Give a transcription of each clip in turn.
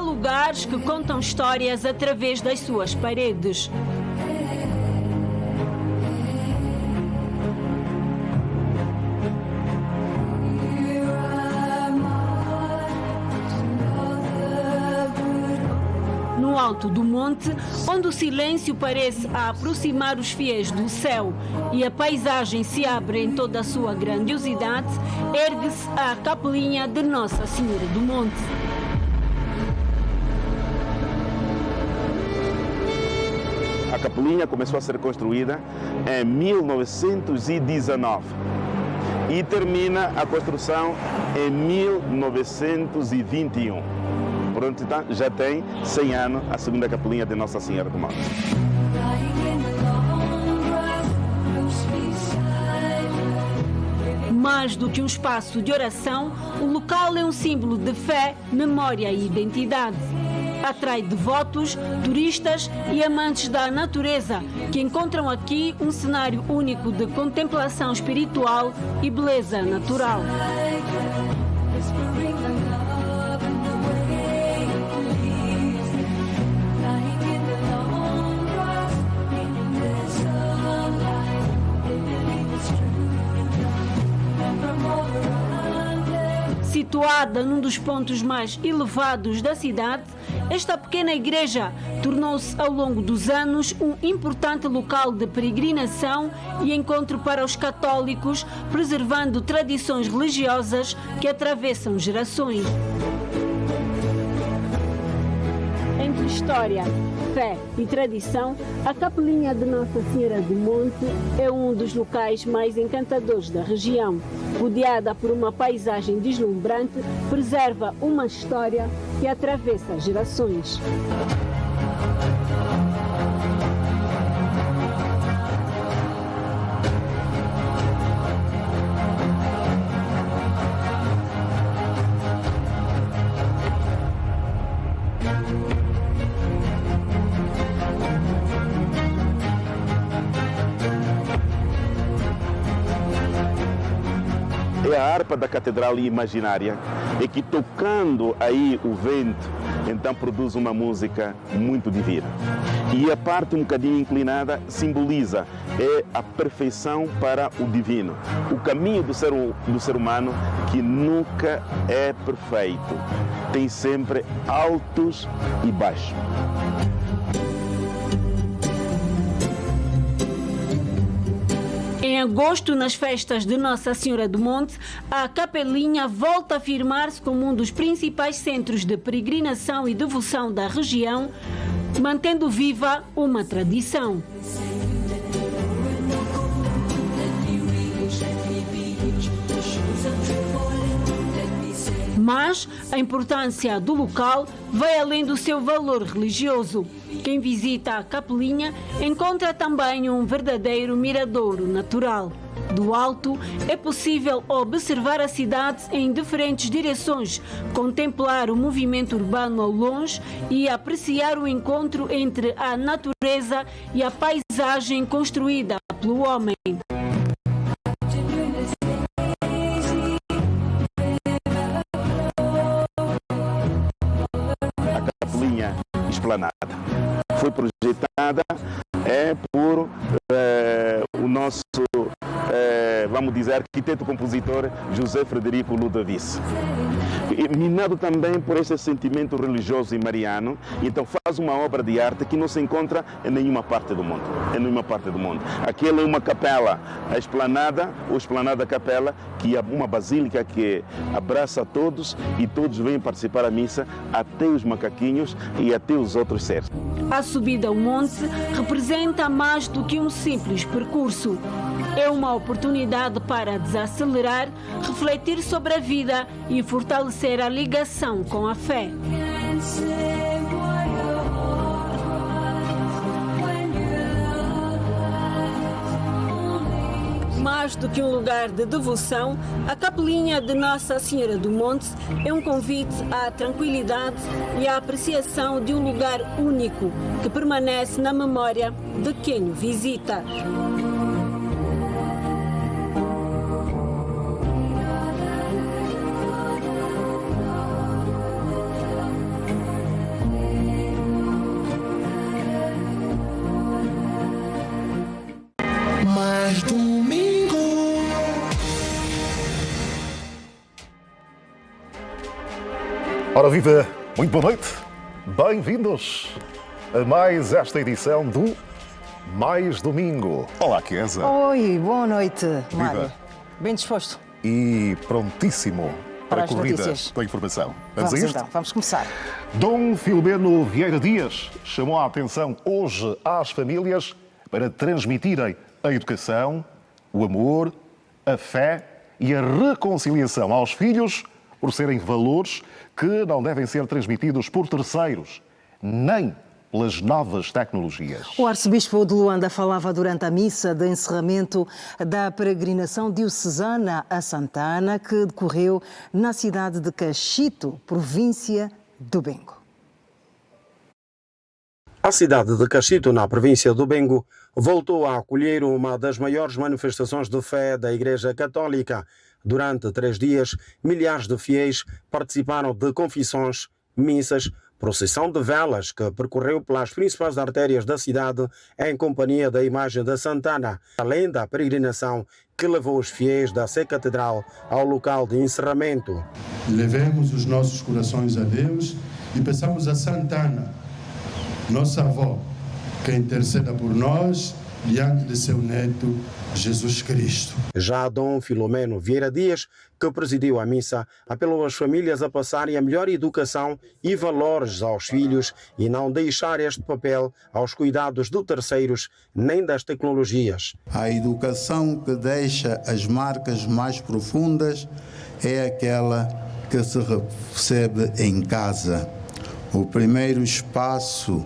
lugares que contam histórias através das suas paredes. No alto do monte, onde o silêncio parece aproximar os fiéis do céu e a paisagem se abre em toda a sua grandiosidade, ergue-se a capelinha de Nossa Senhora do Monte. A capelinha começou a ser construída em 1919 e termina a construção em 1921. Pronto, então, já tem 100 anos a segunda capelinha de Nossa Senhora do Monte. Mais do que um espaço de oração, o local é um símbolo de fé, memória e identidade. Atrai devotos, turistas e amantes da natureza que encontram aqui um cenário único de contemplação espiritual e beleza natural. Situada num dos pontos mais elevados da cidade, esta pequena igreja tornou-se ao longo dos anos um importante local de peregrinação e encontro para os católicos, preservando tradições religiosas que atravessam gerações. Entre história, fé e tradição, a capelinha de Nossa Senhora do Monte é um dos locais mais encantadores da região. Rodeada por uma paisagem deslumbrante, preserva uma história que atravessa gerações. É a harpa da Catedral Imaginária, e que tocando aí o vento, então produz uma música muito divina. E a parte um bocadinho inclinada simboliza a perfeição para o divino. O caminho do ser humano que nunca é perfeito, tem sempre altos e baixos. Em agosto, nas festas de Nossa Senhora do Monte, a capelinha volta a afirmar-se como um dos principais centros de peregrinação e devoção da região, mantendo viva uma tradição. Mas a importância do local vai além do seu valor religioso. Quem visita a capelinha encontra também um verdadeiro miradouro natural. Do alto, é possível observar a cidade em diferentes direções, contemplar o movimento urbano ao longe e apreciar o encontro entre a natureza e a paisagem construída pelo homem. A capelinha esplanada foi projetada por o nosso, vamos dizer, arquiteto-compositor José Frederico Ludovice. Minado também por este sentimento religioso e mariano, então faz uma obra de arte que não se encontra em nenhuma parte do mundo. Aquela é uma capela, a esplanada, ou esplanada capela, que é uma basílica que abraça a todos e todos vêm participar da missa, até os macaquinhos e até os outros seres. A subida ao monte representa mais do que um simples percurso. É uma oportunidade para desacelerar, refletir sobre a vida e fortalecer a ligação com a fé. Mais do que um lugar de devoção, a capelinha de Nossa Senhora do Monte é um convite à tranquilidade e à apreciação de um lugar único que permanece na memória de quem o visita. Ora viva, muito boa noite, bem-vindos a mais esta edição do Mais Domingo. Olá, Chiesa. Oi, boa noite, Mário. Bem disposto? E prontíssimo para a corrida notícias da informação. Vamos a isto? então, vamos começar. Dom Filomeno Vieira Dias chamou a atenção hoje às famílias para transmitirem a educação, o amor, a fé e a reconciliação aos filhos por serem valores que não devem ser transmitidos por terceiros, nem pelas novas tecnologias. O arcebispo de Luanda falava durante a missa de encerramento da peregrinação diocesana a Santa Ana, que decorreu na cidade de Cachito, província do Bengo. A cidade de Cachito, na província do Bengo, voltou a acolher uma das maiores manifestações de fé da Igreja Católica. Durante 3 dias, milhares de fiéis participaram de confissões, missas, procissão de velas que percorreu pelas principais artérias da cidade em companhia da imagem de Santa Ana, além da peregrinação que levou os fiéis da Sé Catedral ao local de encerramento. Levemos os nossos corações a Deus e peçamos a Santa Ana, nossa avó, que interceda por nós diante de seu neto Jesus Cristo. Já Dom Filomeno Vieira Dias, que presidiu a missa, apelou às famílias a passarem a melhor educação e valores aos filhos e não deixar este papel aos cuidados de terceiros nem das tecnologias. A educação que deixa as marcas mais profundas é aquela que se recebe em casa. O primeiro espaço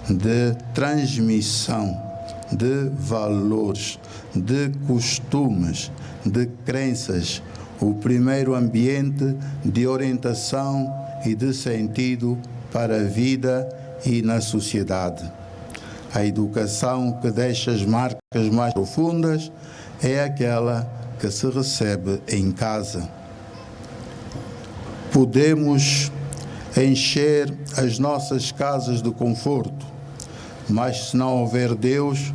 de transmissão de valores, de costumes, de crenças, o primeiro ambiente de orientação e de sentido para a vida e na sociedade. A educação que deixa as marcas mais profundas é aquela que se recebe em casa. Podemos encher as nossas casas de conforto, mas se não houver Deus,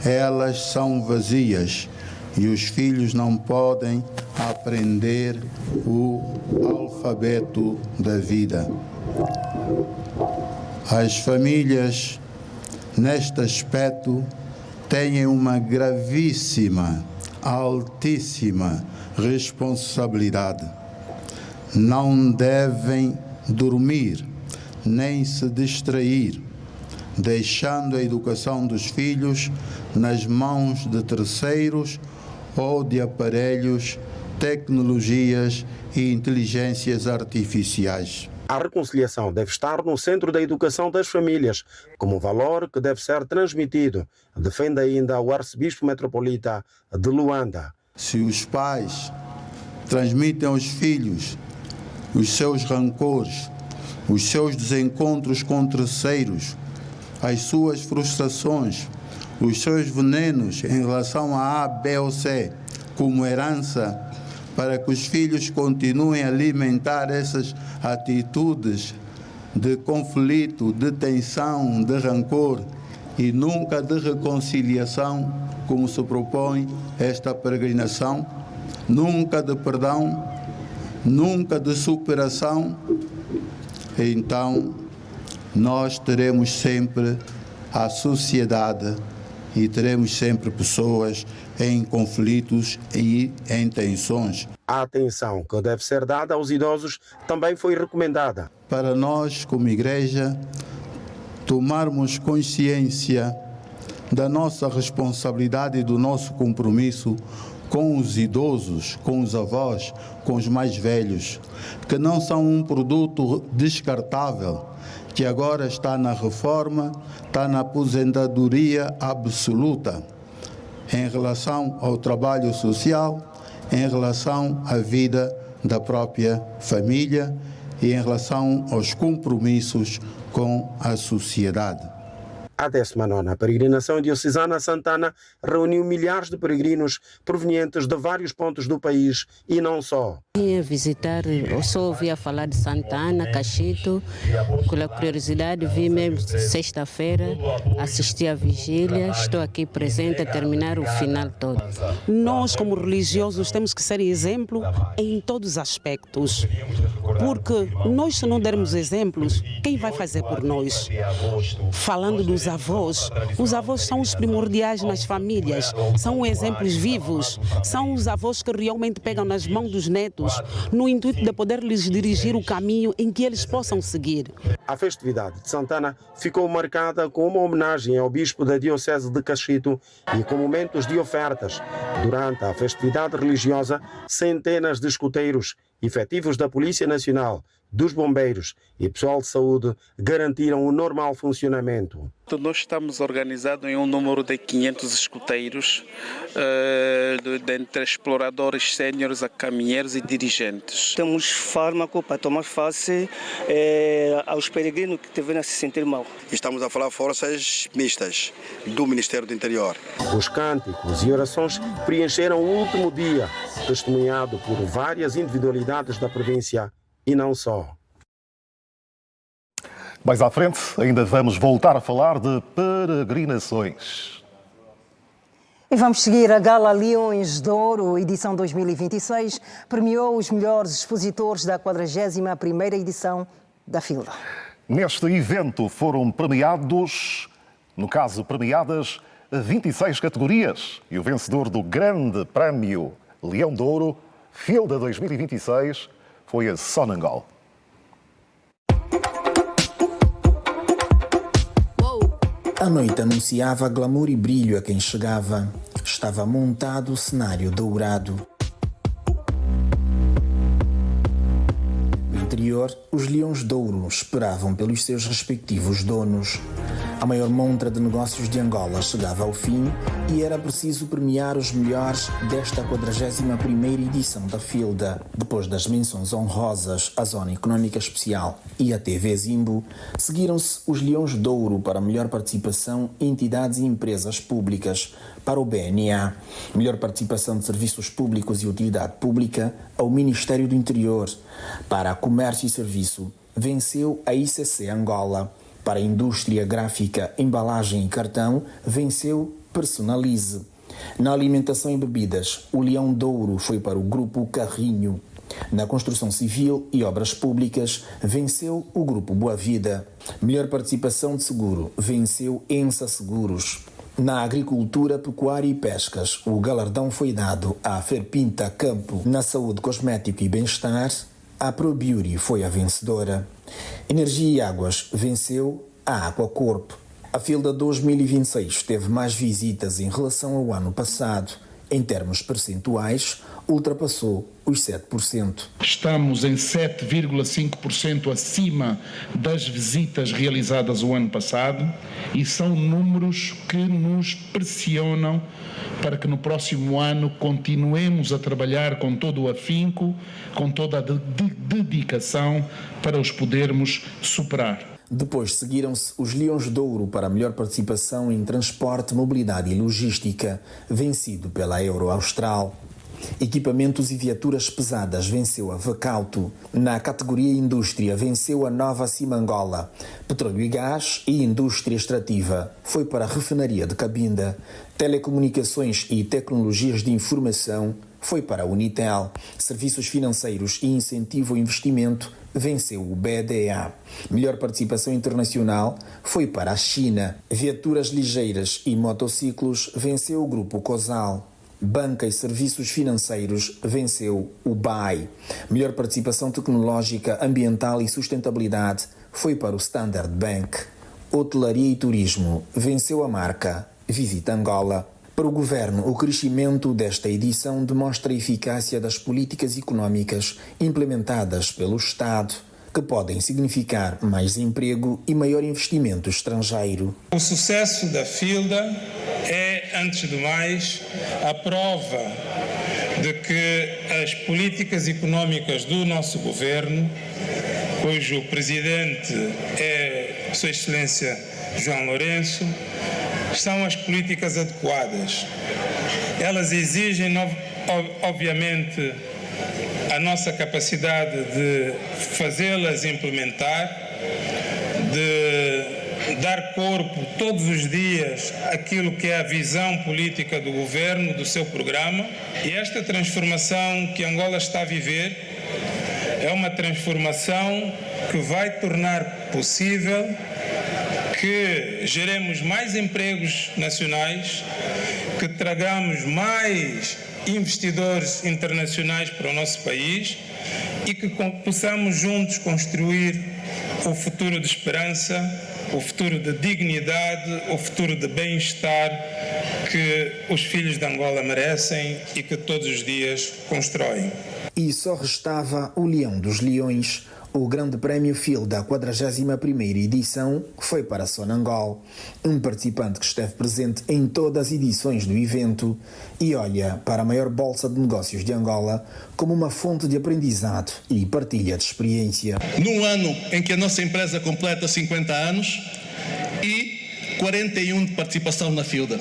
elas são vazias e os filhos não podem aprender o alfabeto da vida. As famílias, neste aspecto, têm uma gravíssima, altíssima responsabilidade. Não devem dormir, nem se distrair, deixando a educação dos filhos nas mãos de terceiros ou de aparelhos, tecnologias e inteligências artificiais. A reconciliação deve estar no centro da educação das famílias, como valor que deve ser transmitido, defende ainda o arcebispo metropolita de Luanda. Se os pais transmitem aos filhos os seus rancores, os seus desencontros com terceiros, as suas frustrações, os seus venenos em relação a A, B ou C, como herança, para que os filhos continuem a alimentar essas atitudes de conflito, de tensão, de rancor e nunca de reconciliação, como se propõe esta peregrinação, nunca de perdão, nunca de superação, então nós teremos sempre a sociedade e teremos sempre pessoas em conflitos e em tensões. A atenção que deve ser dada aos idosos também foi recomendada. Para nós, como Igreja, tomarmos consciência da nossa responsabilidade e do nosso compromisso com os idosos, com os avós, com os mais velhos, que não são um produto descartável, que agora está na reforma, está na aposentadoria absoluta, em relação ao trabalho social, em relação à vida da própria família e em relação aos compromissos com a sociedade. A 19ª peregrinação diocesana Santana reuniu milhares de peregrinos provenientes de vários pontos do país e não só. Vim visitar, eu só ouvia falar de Santana, Cachito, com a curiosidade vim mesmo sexta-feira, assisti à vigília, estou aqui presente a terminar o final todo. Nós, como religiosos, temos que ser exemplo em todos os aspectos, porque nós, se não dermos exemplos, quem vai fazer por nós? Falando dos avós, os avós são os primordiais nas famílias, são exemplos vivos, são os avós que realmente pegam nas mãos dos netos, no intuito de poder lhes dirigir o caminho em que eles possam seguir. A festividade de Santana ficou marcada com uma homenagem ao bispo da Diocese de Cachito e com momentos de ofertas. Durante a festividade religiosa, centenas de escuteiros, efetivos da Polícia Nacional, dos bombeiros e pessoal de saúde garantiram o normal funcionamento. Nós estamos organizados em um número de 500 escuteiros, entre exploradores séniores a caminheiros e dirigentes. Temos fármaco para tomar face aos peregrinos que tiverem a se sentir mal. Estamos a falar forças mistas do Ministério do Interior. Os cânticos e orações preencheram o último dia, testemunhado por várias individualidades da província e não só. Mais à frente, ainda vamos voltar a falar de peregrinações. E vamos seguir. A Gala Leões de Ouro, edição 2026, premiou os melhores expositores da 41ª edição da FILDA. Neste evento foram premiadas 26 categorias. E o vencedor do Grande Prémio Leão de Ouro, FILDA 2026, foi a Sonangol. A noite anunciava glamour e brilho a quem chegava. Estava montado o cenário dourado. No interior, os leões de ouro esperavam pelos seus respectivos donos. A maior montra de negócios de Angola chegava ao fim e era preciso premiar os melhores desta 41ª edição da FILDA. Depois das menções honrosas à Zona Económica Especial e à TV Zimbo, seguiram-se os Leões de Ouro para melhor participação em entidades e empresas públicas, para o BNA, melhor participação de serviços públicos e utilidade pública ao Ministério do Interior, para Comércio e Serviço, venceu a ICC Angola. Para a indústria gráfica, embalagem e cartão, venceu Personalize. Na alimentação e bebidas, o Leão de Ouro foi para o Grupo Carrinho. Na construção civil e obras públicas, venceu o Grupo Boa Vida. Melhor participação de seguro, venceu Ensa Seguros. Na agricultura, pecuária e pescas, o galardão foi dado à Ferpinta Campo. Na saúde, cosmético e bem-estar, a ProBeauty foi a vencedora. Energia e águas venceu a Aquacorp. A FILDA 2026 teve mais visitas em relação ao ano passado. Em termos percentuais, ultrapassou os 7%. Estamos em 7,5% acima das visitas realizadas o ano passado e são números que nos pressionam para que no próximo ano continuemos a trabalhar com todo o afinco, com toda a dedicação para os podermos superar. Depois seguiram-se os Leões de Ouro para a melhor participação em transporte, mobilidade e logística, vencido pela Euro Austral. Equipamentos e viaturas pesadas venceu a Vacauto. Na categoria Indústria venceu a Nova Simangola. Petróleo e Gás e Indústria Extrativa foi para a Refinaria de Cabinda. Telecomunicações e Tecnologias de Informação foi para a Unitel. Serviços Financeiros e Incentivo ao Investimento venceu o BDA. Melhor participação internacional foi para a China. Viaturas ligeiras e motociclos venceu o Grupo Cosal. Banca e Serviços Financeiros venceu o BAI. Melhor participação tecnológica, ambiental e sustentabilidade foi para o Standard Bank. Hotelaria e Turismo venceu a marca Visita Angola. Para o Governo, o crescimento desta edição demonstra a eficácia das políticas económicas implementadas pelo Estado, que podem significar mais emprego e maior investimento estrangeiro. O sucesso da FILDA é, antes de mais, a prova de que as políticas económicas do nosso governo, cujo presidente é Sua Excelência João Lourenço, são as políticas adequadas. Elas exigem, obviamente, a nossa capacidade de fazê-las implementar, de dar corpo todos os dias àquilo que é a visão política do governo, do seu programa. E esta transformação que Angola está a viver é uma transformação que vai tornar possível que geremos mais empregos nacionais, que tragamos mais investidores internacionais para o nosso país e que possamos juntos construir o futuro de esperança, o futuro de dignidade, o futuro de bem-estar que os filhos de Angola merecem e que todos os dias constroem. E só restava o Leão dos Leões. O Grande Prémio FIL da 41ª edição foi para Sonangol, um participante que esteve presente em todas as edições do evento e olha para a maior bolsa de negócios de Angola como uma fonte de aprendizado e partilha de experiência. Num ano em que a nossa empresa completa 50 anos e 41 de participação na FILDA,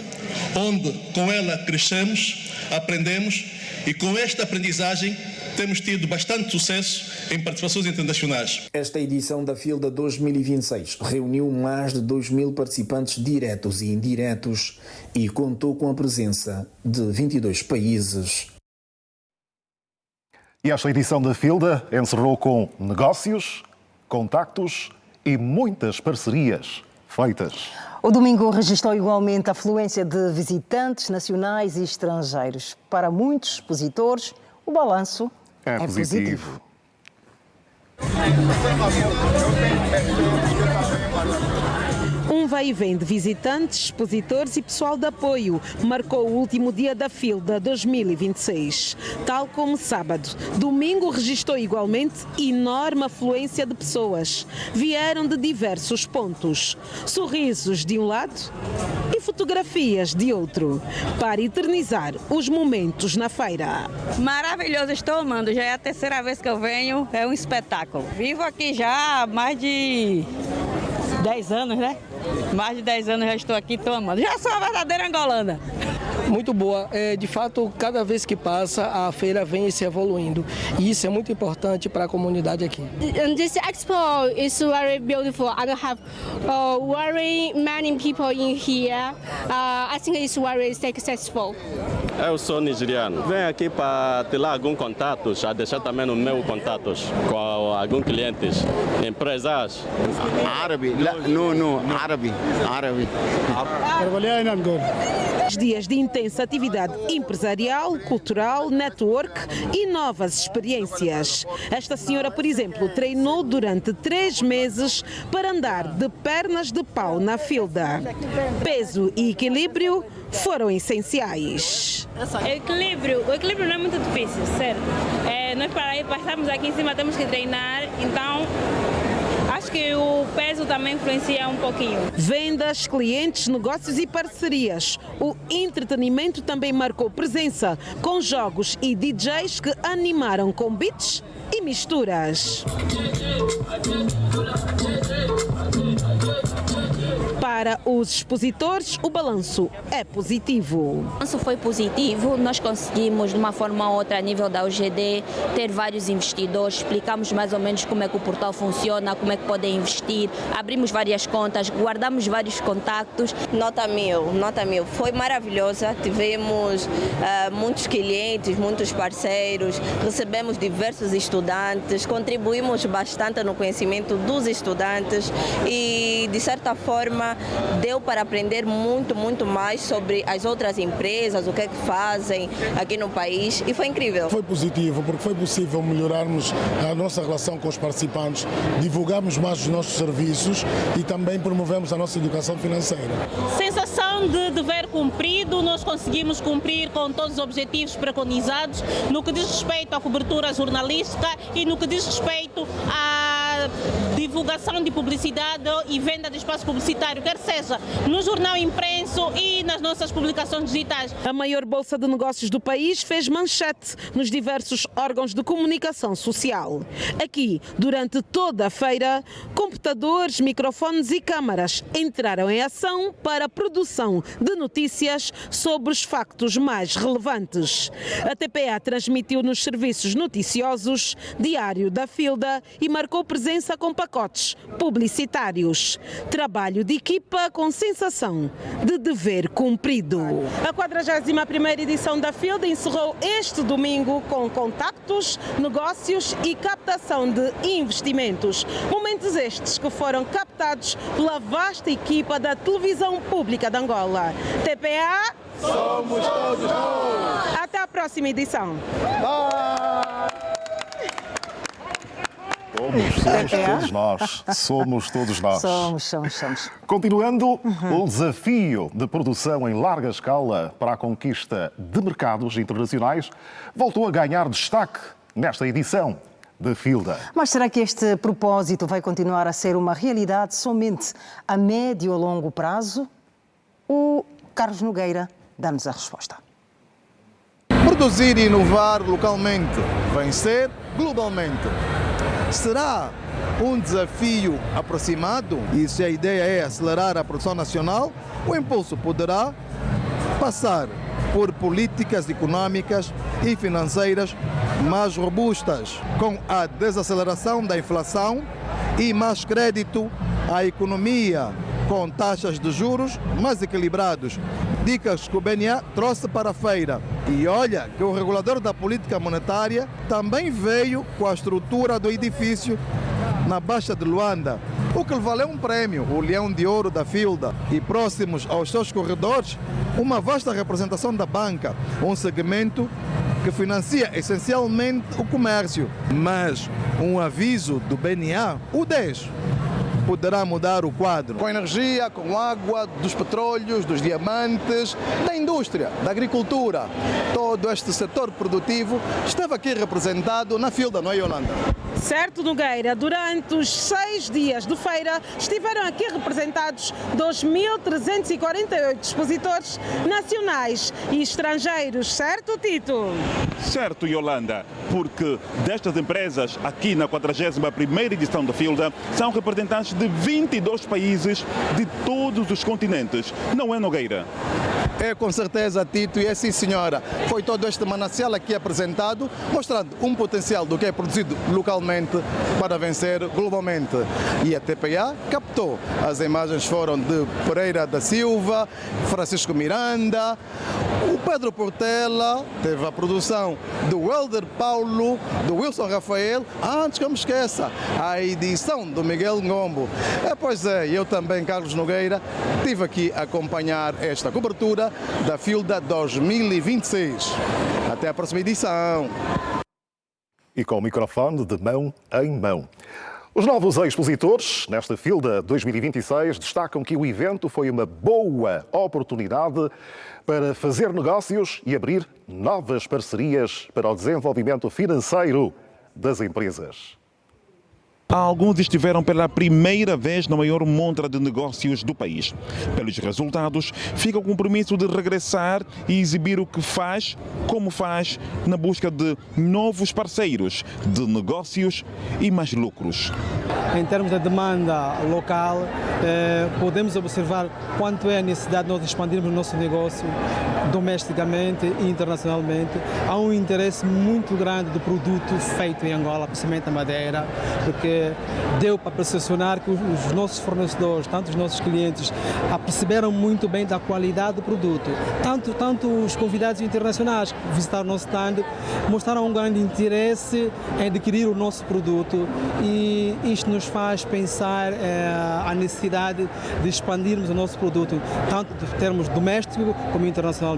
onde com ela crescemos, aprendemos e com esta aprendizagem temos tido bastante sucesso em participações internacionais. Esta edição da FILDA 2026 reuniu mais de 2.000 participantes diretos e indiretos e contou com a presença de 22 países. E esta edição da FILDA encerrou com negócios, contactos e muitas parcerias feitas. O domingo registrou igualmente a afluência de visitantes nacionais e estrangeiros. Para muitos expositores, o balanço é positivo. Um vai e vem de visitantes, expositores e pessoal de apoio marcou o último dia da FILDA 2026. Tal como sábado, domingo registrou igualmente enorme afluência de pessoas. Vieram de diversos pontos. Sorrisos de um lado e fotografias de outro, para eternizar os momentos na feira. Maravilhoso, estou amando. Já é a terceira vez que eu venho, é um espetáculo. Vivo aqui já há mais de 10 anos, né? Mais de 10 anos já estou aqui, estou amando. Já sou uma verdadeira angolana. Muito boa. De fato, cada vez que passa, a feira vem se evoluindo. E isso é muito importante para a comunidade aqui. This expo is very beautiful. I have very many people in here. I think it's very successful. Eu sou nigeriano. Venho aqui para ter lá alguns contatos, a deixar também os meus contatos com alguns clientes, empresas. Árabe. Não, árabe. Trabalhar em Angola. Dias de intensa atividade empresarial, cultural, network e novas experiências. Esta senhora, por exemplo, treinou durante 3 meses para andar de pernas de pau na FILDA. Peso e equilíbrio foram essenciais. O equilíbrio não é muito difícil, certo? Nós para estarmos aqui em cima temos que treinar, então acho que o peso também influencia um pouquinho. Vendas, clientes, negócios e parcerias. O entretenimento também marcou presença, com jogos e DJs que animaram com beats e misturas. Para os expositores, o balanço é positivo. O balanço foi positivo, nós conseguimos, de uma forma ou outra, a nível da UGD, ter vários investidores, explicamos mais ou menos como é que o portal funciona, como é que podem investir, abrimos várias contas, guardamos vários contactos. Nota mil. Foi maravilhosa, tivemos muitos clientes, muitos parceiros, recebemos diversos estudantes, contribuímos bastante no conhecimento dos estudantes e, de certa forma, deu para aprender muito mais sobre as outras empresas, o que é que fazem aqui no país e foi incrível. Foi positivo porque foi possível melhorarmos a nossa relação com os participantes, divulgarmos mais os nossos serviços e também promovemos a nossa educação financeira. Sensação de dever cumprido, nós conseguimos cumprir com todos os objetivos preconizados no que diz respeito à cobertura jornalística e no que diz respeito à da divulgação de publicidade e venda de espaço publicitário, quer seja no jornal impresso e nas nossas publicações digitais. A maior bolsa de negócios do país fez manchete nos diversos órgãos de comunicação social. Aqui, durante toda a feira, computadores, microfones e câmaras entraram em ação para a produção de notícias sobre os factos mais relevantes. A TPA transmitiu nos serviços noticiosos Diário da Filda e marcou presença com pacotes publicitários. Trabalho de equipa com sensação de dever cumprido. A 41ª edição da Filda encerrou este domingo com contactos, negócios e captação de investimentos. Momentos estes que foram captados pela vasta equipa da televisão pública de Angola. TPA, somos todos nós! Até a próxima edição. Somos todos nós. Somos todos nós. Somos. Continuando, o desafio de produção em larga escala para a conquista de mercados internacionais voltou a ganhar destaque nesta edição da Filda. Mas será que este propósito vai continuar a ser uma realidade somente a médio ou longo prazo? O Carlos Nogueira dá-nos a resposta. Produzir e inovar localmente, vencer globalmente. Será um desafio aproximado? E se a ideia é acelerar a produção nacional, o impulso poderá passar por políticas econômicas e financeiras mais robustas, com a desaceleração da inflação e mais crédito à economia, com taxas de juros mais equilibrados. Dicas que o BNA trouxe para a feira. E olha que o regulador da política monetária também veio com a estrutura do edifício na Baixa de Luanda, o que lhe valeu um prémio, o Leão de Ouro da Filda. E próximos aos seus corredores, uma vasta representação da banca, um segmento que financia essencialmente o comércio. Mas um aviso do BNA, o 10, poderá mudar o quadro. Com energia, com água, dos petróleos, dos diamantes, da indústria, da agricultura. Todo este setor produtivo esteve aqui representado na Filda, não é, Yolanda? Certo, Nogueira, durante os 6 dias de feira estiveram aqui representados 2.348 expositores nacionais e estrangeiros, certo, Tito? Certo, Yolanda, porque destas empresas aqui na 41ª edição da Filda são representantes de 22 países de todos os continentes, não é, Nogueira? É com certeza, Tito, e é sim, senhora. Foi todo este manancial aqui apresentado, mostrando um potencial do que é produzido localmente para vencer globalmente. E a TPA captou. As imagens foram de Pereira da Silva, Francisco Miranda, o Pedro Portela, teve a produção do Helder Paulo, do Wilson Rafael, antes que eu me esqueça, a edição do Miguel Ngombo. Pois é, eu também, Carlos Nogueira, estive aqui a acompanhar esta cobertura da Filda 2026. Até a próxima edição. E com o microfone de mão em mão. Os novos expositores nesta Filda 2026 destacam que o evento foi uma boa oportunidade para fazer negócios e abrir novas parcerias para o desenvolvimento financeiro das empresas. Alguns estiveram pela primeira vez na maior montra de negócios do país. Pelos resultados, fica o compromisso de regressar e exibir o que faz, como faz, na busca de novos parceiros, de negócios e mais lucros. Em termos da demanda local, podemos observar quanto é a necessidade de nós expandirmos o nosso negócio domesticamente e internacionalmente. Há um interesse muito grande do produto feito em Angola, principalmente a madeira, porque deu para percepcionar que os nossos fornecedores, tanto os nossos clientes, perceberam muito bem da qualidade do produto. Tanto os convidados internacionais que visitaram o nosso stand mostraram um grande interesse em adquirir o nosso produto e isto nos faz pensar a necessidade de expandirmos o nosso produto, tanto em termos domésticos como internacionalmente.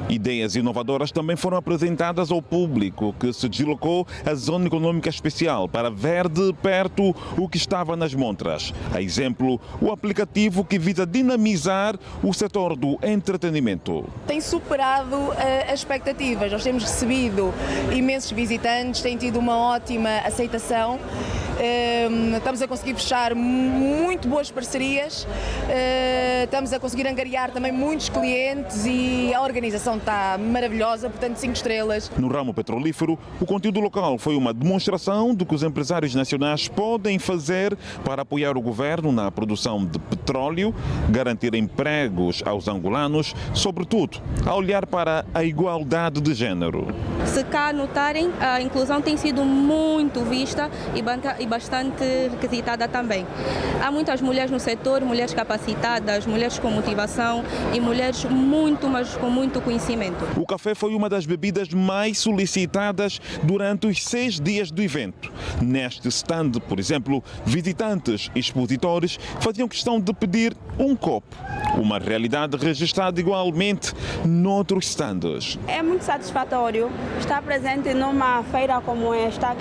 Ideias inovadoras também foram apresentadas ao público, que se deslocou à Zona Econômica Especial para ver de perto o que estava nas montras. A exemplo, o aplicativo que visa dinamizar o setor do entretenimento. Tem superado as expectativas. Nós temos recebido imensos visitantes, tem tido uma ótima aceitação Estamos a conseguir fechar muito boas parcerias, estamos a conseguir angariar também muitos clientes e a organização está maravilhosa, portanto 5 estrelas. No ramo petrolífero, o conteúdo local foi uma demonstração do que os empresários nacionais podem fazer para apoiar o governo na produção de petróleo, garantir empregos aos angolanos, sobretudo a olhar para a igualdade de género. Se cá notarem, a inclusão tem sido muito vista e bastante requisitada também. Há muitas mulheres no setor, mulheres capacitadas, mulheres com motivação e mulheres mas com muito conhecimento. O café foi uma das bebidas mais solicitadas durante os 6 dias do evento. Neste stand, por exemplo, visitantes e expositores faziam questão de pedir um copo, uma realidade registrada igualmente noutros stands. É muito satisfatório estar presente numa feira como esta,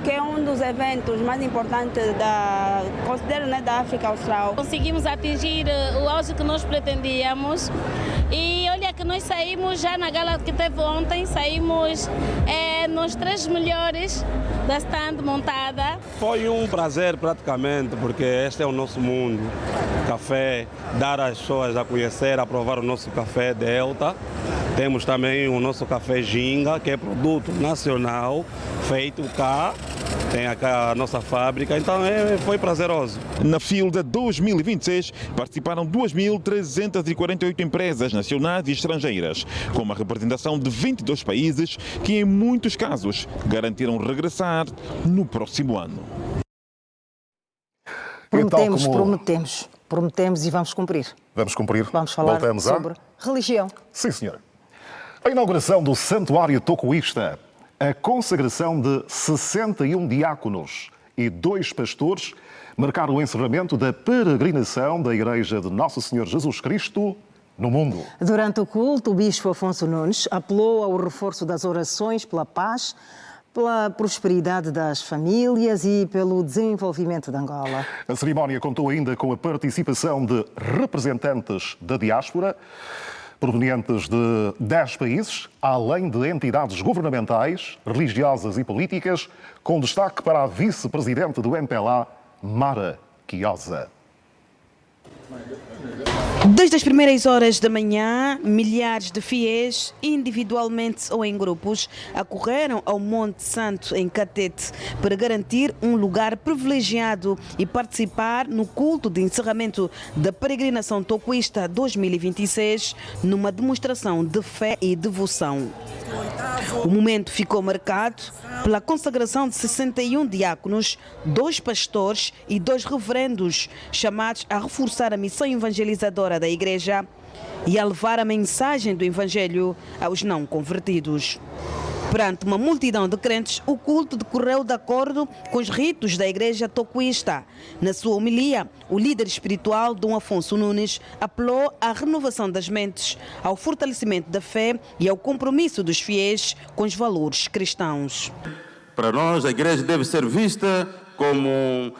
que é um dos eventos mais importantes da África Austral. Conseguimos atingir o auge que nós pretendíamos e olha que nós saímos já na gala que teve ontem, saímos nos 3 melhores da stand montada. Foi um prazer praticamente, porque este é o nosso mundo, café, dar às pessoas a conhecer, a provar o nosso café Delta. Temos também o nosso café Ginga, que é produto nacional, feito cá. Tem a nossa fábrica, então foi prazeroso. Na FILDA 2026 participaram 2.348 empresas nacionais e estrangeiras, com uma representação de 22 países que, em muitos casos, garantiram regressar no próximo ano. Prometemos e vamos cumprir. Vamos cumprir. Vamos falar sobre religião. Sim, senhora. A inauguração do Santuário Tocoísta, a consagração de 61 diáconos e 2 pastores marcaram o encerramento da peregrinação da Igreja de Nosso Senhor Jesus Cristo no mundo. Durante o culto, o bispo Afonso Nunes apelou ao reforço das orações pela paz, pela prosperidade das famílias e pelo desenvolvimento de Angola. A cerimónia contou ainda com a participação de representantes da diáspora, provenientes de 10 países, além de entidades governamentais, religiosas e políticas, com destaque para a vice-presidente do MPLA, Mara Quiosa. Desde as primeiras horas da manhã, milhares de fiéis, individualmente ou em grupos, acorreram ao Monte Santo, em Catete, para garantir um lugar privilegiado e participar no culto de encerramento da peregrinação tocoísta 2026, numa demonstração de fé e devoção. O momento ficou marcado pela consagração de 61 diáconos, 2 pastores e 2 reverendos, chamados a reforçar a missão evangelizadora da Igreja e a levar a mensagem do Evangelho aos não convertidos. Perante uma multidão de crentes, o culto decorreu de acordo com os ritos da Igreja Tocoísta. Na sua homilia, o líder espiritual, Dom Afonso Nunes, apelou à renovação das mentes, ao fortalecimento da fé e ao compromisso dos fiéis com os valores cristãos. Para nós, a Igreja deve ser vista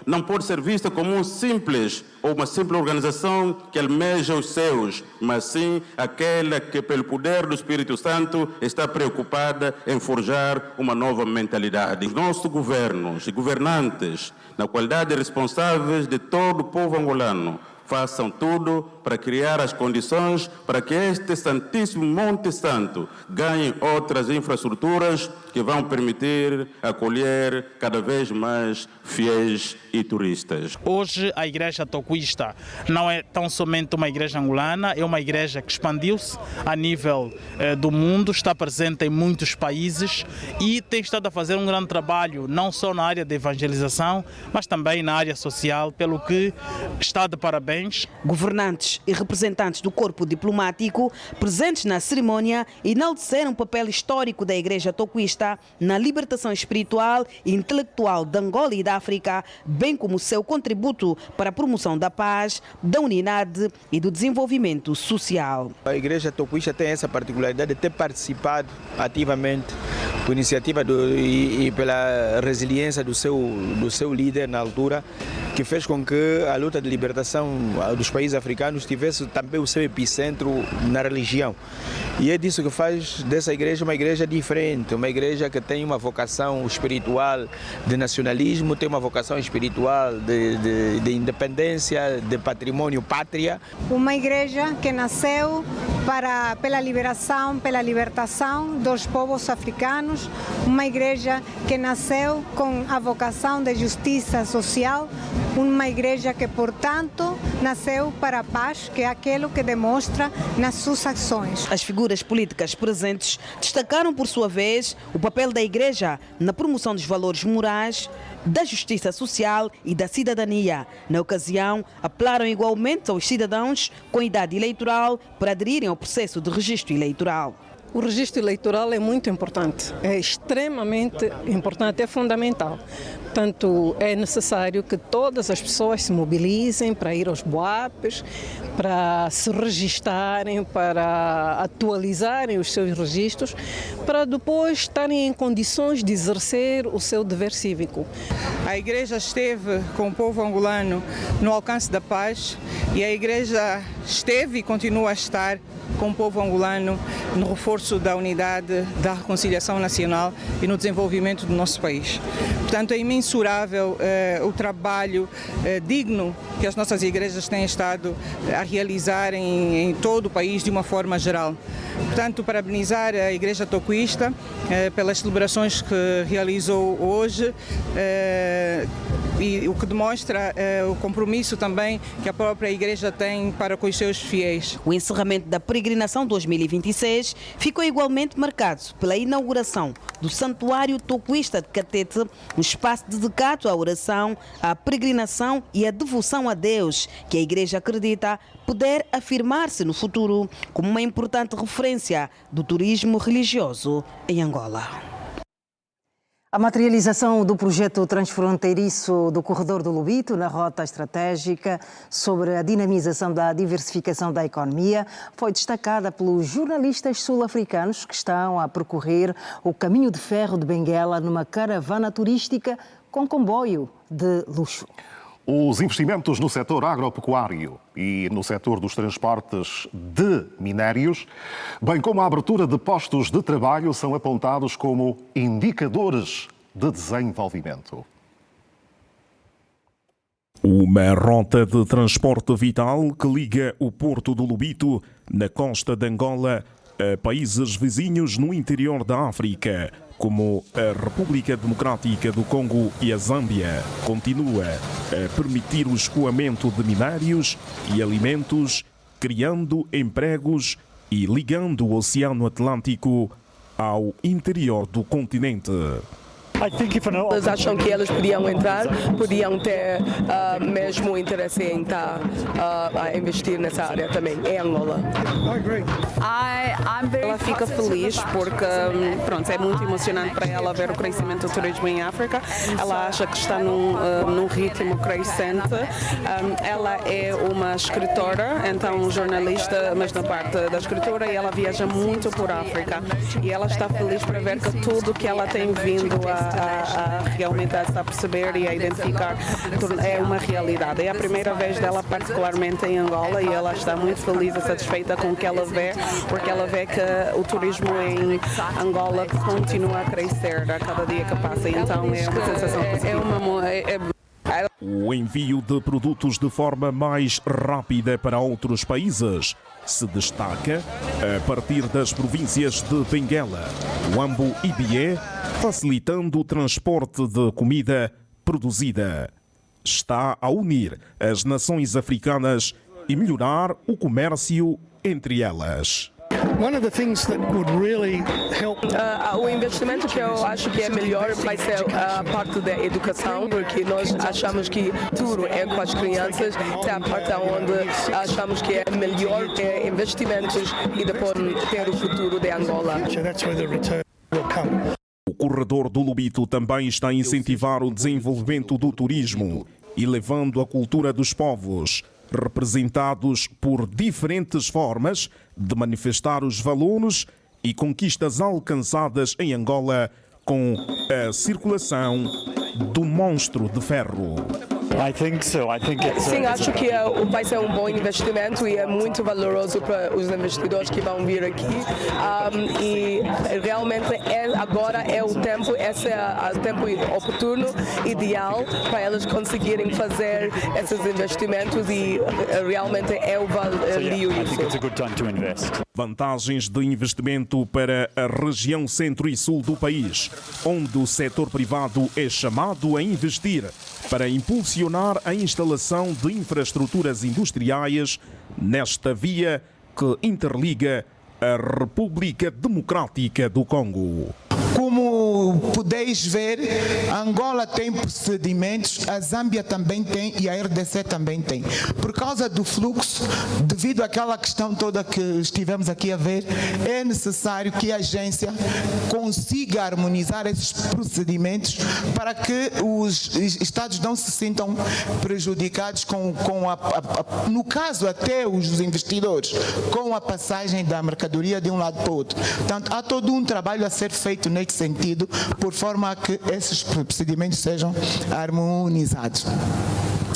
não pode ser vista como uma simples organização que almeja os céus, mas sim aquela que, pelo poder do Espírito Santo, está preocupada em forjar uma nova mentalidade. Os nossos governos e governantes, na qualidade de responsáveis de todo o povo angolano, façam tudo para criar as condições para que este Santíssimo Monte Santo ganhe outras infraestruturas que vão permitir acolher cada vez mais fiéis e turistas. Hoje a Igreja Tocoísta não é tão somente uma igreja angolana, é uma igreja que expandiu-se a nível do mundo, está presente em muitos países e tem estado a fazer um grande trabalho, não só na área de evangelização, mas também na área social, pelo que está de parabéns. Governantes e representantes do corpo diplomático presentes na cerimónia enalteceram o papel histórico da Igreja Tocoísta na libertação espiritual e intelectual de Angola e da África, bem como seu contributo para a promoção da paz, da unidade e do desenvolvimento social. A Igreja Tocoísta tem essa particularidade de ter participado ativamente por iniciativa e pela resiliência do seu líder na altura, que fez com que a luta de libertação dos países africanos tivesse também o seu epicentro na religião. E é disso que faz dessa igreja uma igreja diferente, uma igreja que tem uma vocação espiritual de nacionalismo, tem uma vocação espiritual de independência, de patrimônio pátria. Uma igreja que nasceu pela liberação, pela libertação dos povos africanos, uma igreja que nasceu com a vocação de justiça social, uma igreja que, portanto, nasceu para a paz, que é aquilo que demonstra nas suas ações. As figuras políticas presentes destacaram, por sua vez, o papel da igreja na promoção dos valores morais, da justiça social e da cidadania. Na ocasião, apelaram igualmente aos cidadãos com idade eleitoral para aderirem ao processo de registro eleitoral. O registro eleitoral é muito importante, é extremamente importante, é fundamental. Portanto, é necessário que todas as pessoas se mobilizem para ir aos BOAPs, para se registarem, para atualizarem os seus registros, para depois estarem em condições de exercer o seu dever cívico. A Igreja esteve com o povo angolano no alcance da paz e a Igreja esteve e continua a estar com o povo angolano no reforço da unidade, da reconciliação nacional e no desenvolvimento do nosso país. Portanto, é imensurável o trabalho digno que as nossas igrejas têm estado a realizar em todo o país de uma forma geral. Portanto, parabenizar a Igreja Toquista pelas celebrações que realizou hoje, e o que demonstra o compromisso também que a própria Igreja tem para com os seus fiéis. O encerramento da peregrinação 2026 ficou igualmente marcado pela inauguração do Santuário Toquista de Catete, um espaço dedicado à oração, à peregrinação e à devoção a Deus, que a Igreja acredita poder afirmar-se no futuro como uma importante referência do turismo religioso em Angola. A materialização do projeto transfronteiriço do Corredor do Lobito na rota estratégica sobre a dinamização da diversificação da economia foi destacada pelos jornalistas sul-africanos que estão a percorrer o caminho de ferro de Benguela numa caravana turística com comboio de luxo. Os investimentos no setor agropecuário e no setor dos transportes de minérios, bem como a abertura de postos de trabalho, são apontados como indicadores de desenvolvimento. Uma rota de transporte vital que liga o Porto do Lobito, na costa de Angola, a países vizinhos no interior da África, como a República Democrática do Congo e a Zâmbia, continua a permitir o escoamento de minérios e alimentos, criando empregos e ligando o Oceano Atlântico ao interior do continente. Eles acham que eles podiam entrar, podiam ter mesmo interesse em estar a investir nessa área também, em Angola. Ela fica feliz porque pronto, é muito emocionante para ela ver o crescimento do turismo em África. Ela acha que está num ritmo crescente. Ela é uma escritora, então jornalista, mas na parte da escritura, e ela viaja muito por África. E ela está feliz para ver que tudo que ela tem vindo a realmente a perceber e a identificar é uma realidade. É a primeira vez dela particularmente em Angola e ela está muito feliz e satisfeita com o que ela vê, porque ela vê que o turismo em Angola continua a crescer a cada dia que passa, então é uma sensação positiva. O envio de produtos de forma mais rápida para outros países se destaca a partir das províncias de Benguela, Huambo e Bié, facilitando o transporte de comida produzida. Está a unir as nações africanas e melhorar o comércio entre elas. O investimento que eu acho que é melhor vai ser a parte da educação, porque nós achamos que tudo é com as crianças, é a parte onde achamos que é melhor ter investimentos e depois ter o futuro de Angola. O Corredor do Lobito também está a incentivar o desenvolvimento do turismo e levando a cultura dos povos, representados por diferentes formas de manifestar os valores e conquistas alcançadas em Angola com a circulação do monstro de ferro. Sim, acho que vai ser um bom investimento e é muito valoroso para os investidores que vão vir aqui. E realmente agora é o tempo, esse é o tempo oportuno, ideal, para eles conseguirem fazer esses investimentos e realmente é o valio isso. Vantagens de investimento para a região centro e sul do país, onde o setor privado é chamado a investir para impulsionar a instalação de infraestruturas industriais nesta via que interliga a República Democrática do Congo. Como podeis ver, Angola tem procedimentos, a Zâmbia também tem e a RDC também tem. Por causa do fluxo, devido àquela questão toda que estivemos aqui a ver, é necessário que a agência consiga harmonizar esses procedimentos para que os Estados não se sintam prejudicados no caso até os investidores, com a passagem da mercadoria de um lado para o outro. Portanto, há todo um trabalho a ser feito neste sentido, por forma a que esses procedimentos sejam harmonizados.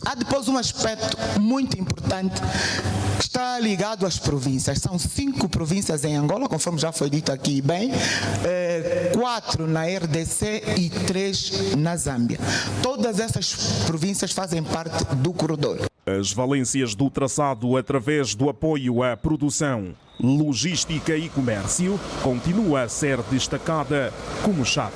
Há depois um aspecto muito importante que está ligado às províncias. São 5 províncias em Angola, conforme já foi dito aqui bem, 4 na RDC e 3 na Zâmbia. Todas essas províncias fazem parte do corredor. As valências do traçado através do apoio à produção, logística e comércio continua a ser destacada como chave.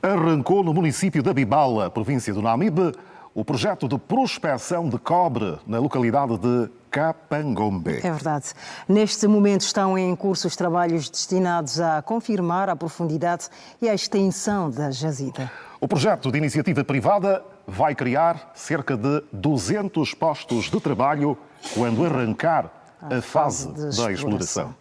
Arrancou no município de Bibala, província do Namibe, o projeto de prospecção de cobre na localidade de Kapangombe. É verdade. Neste momento estão em curso os trabalhos destinados a confirmar a profundidade e a extensão da jazida. O projeto de iniciativa privada vai criar cerca de 200 postos de trabalho quando arrancar a fase da exploração.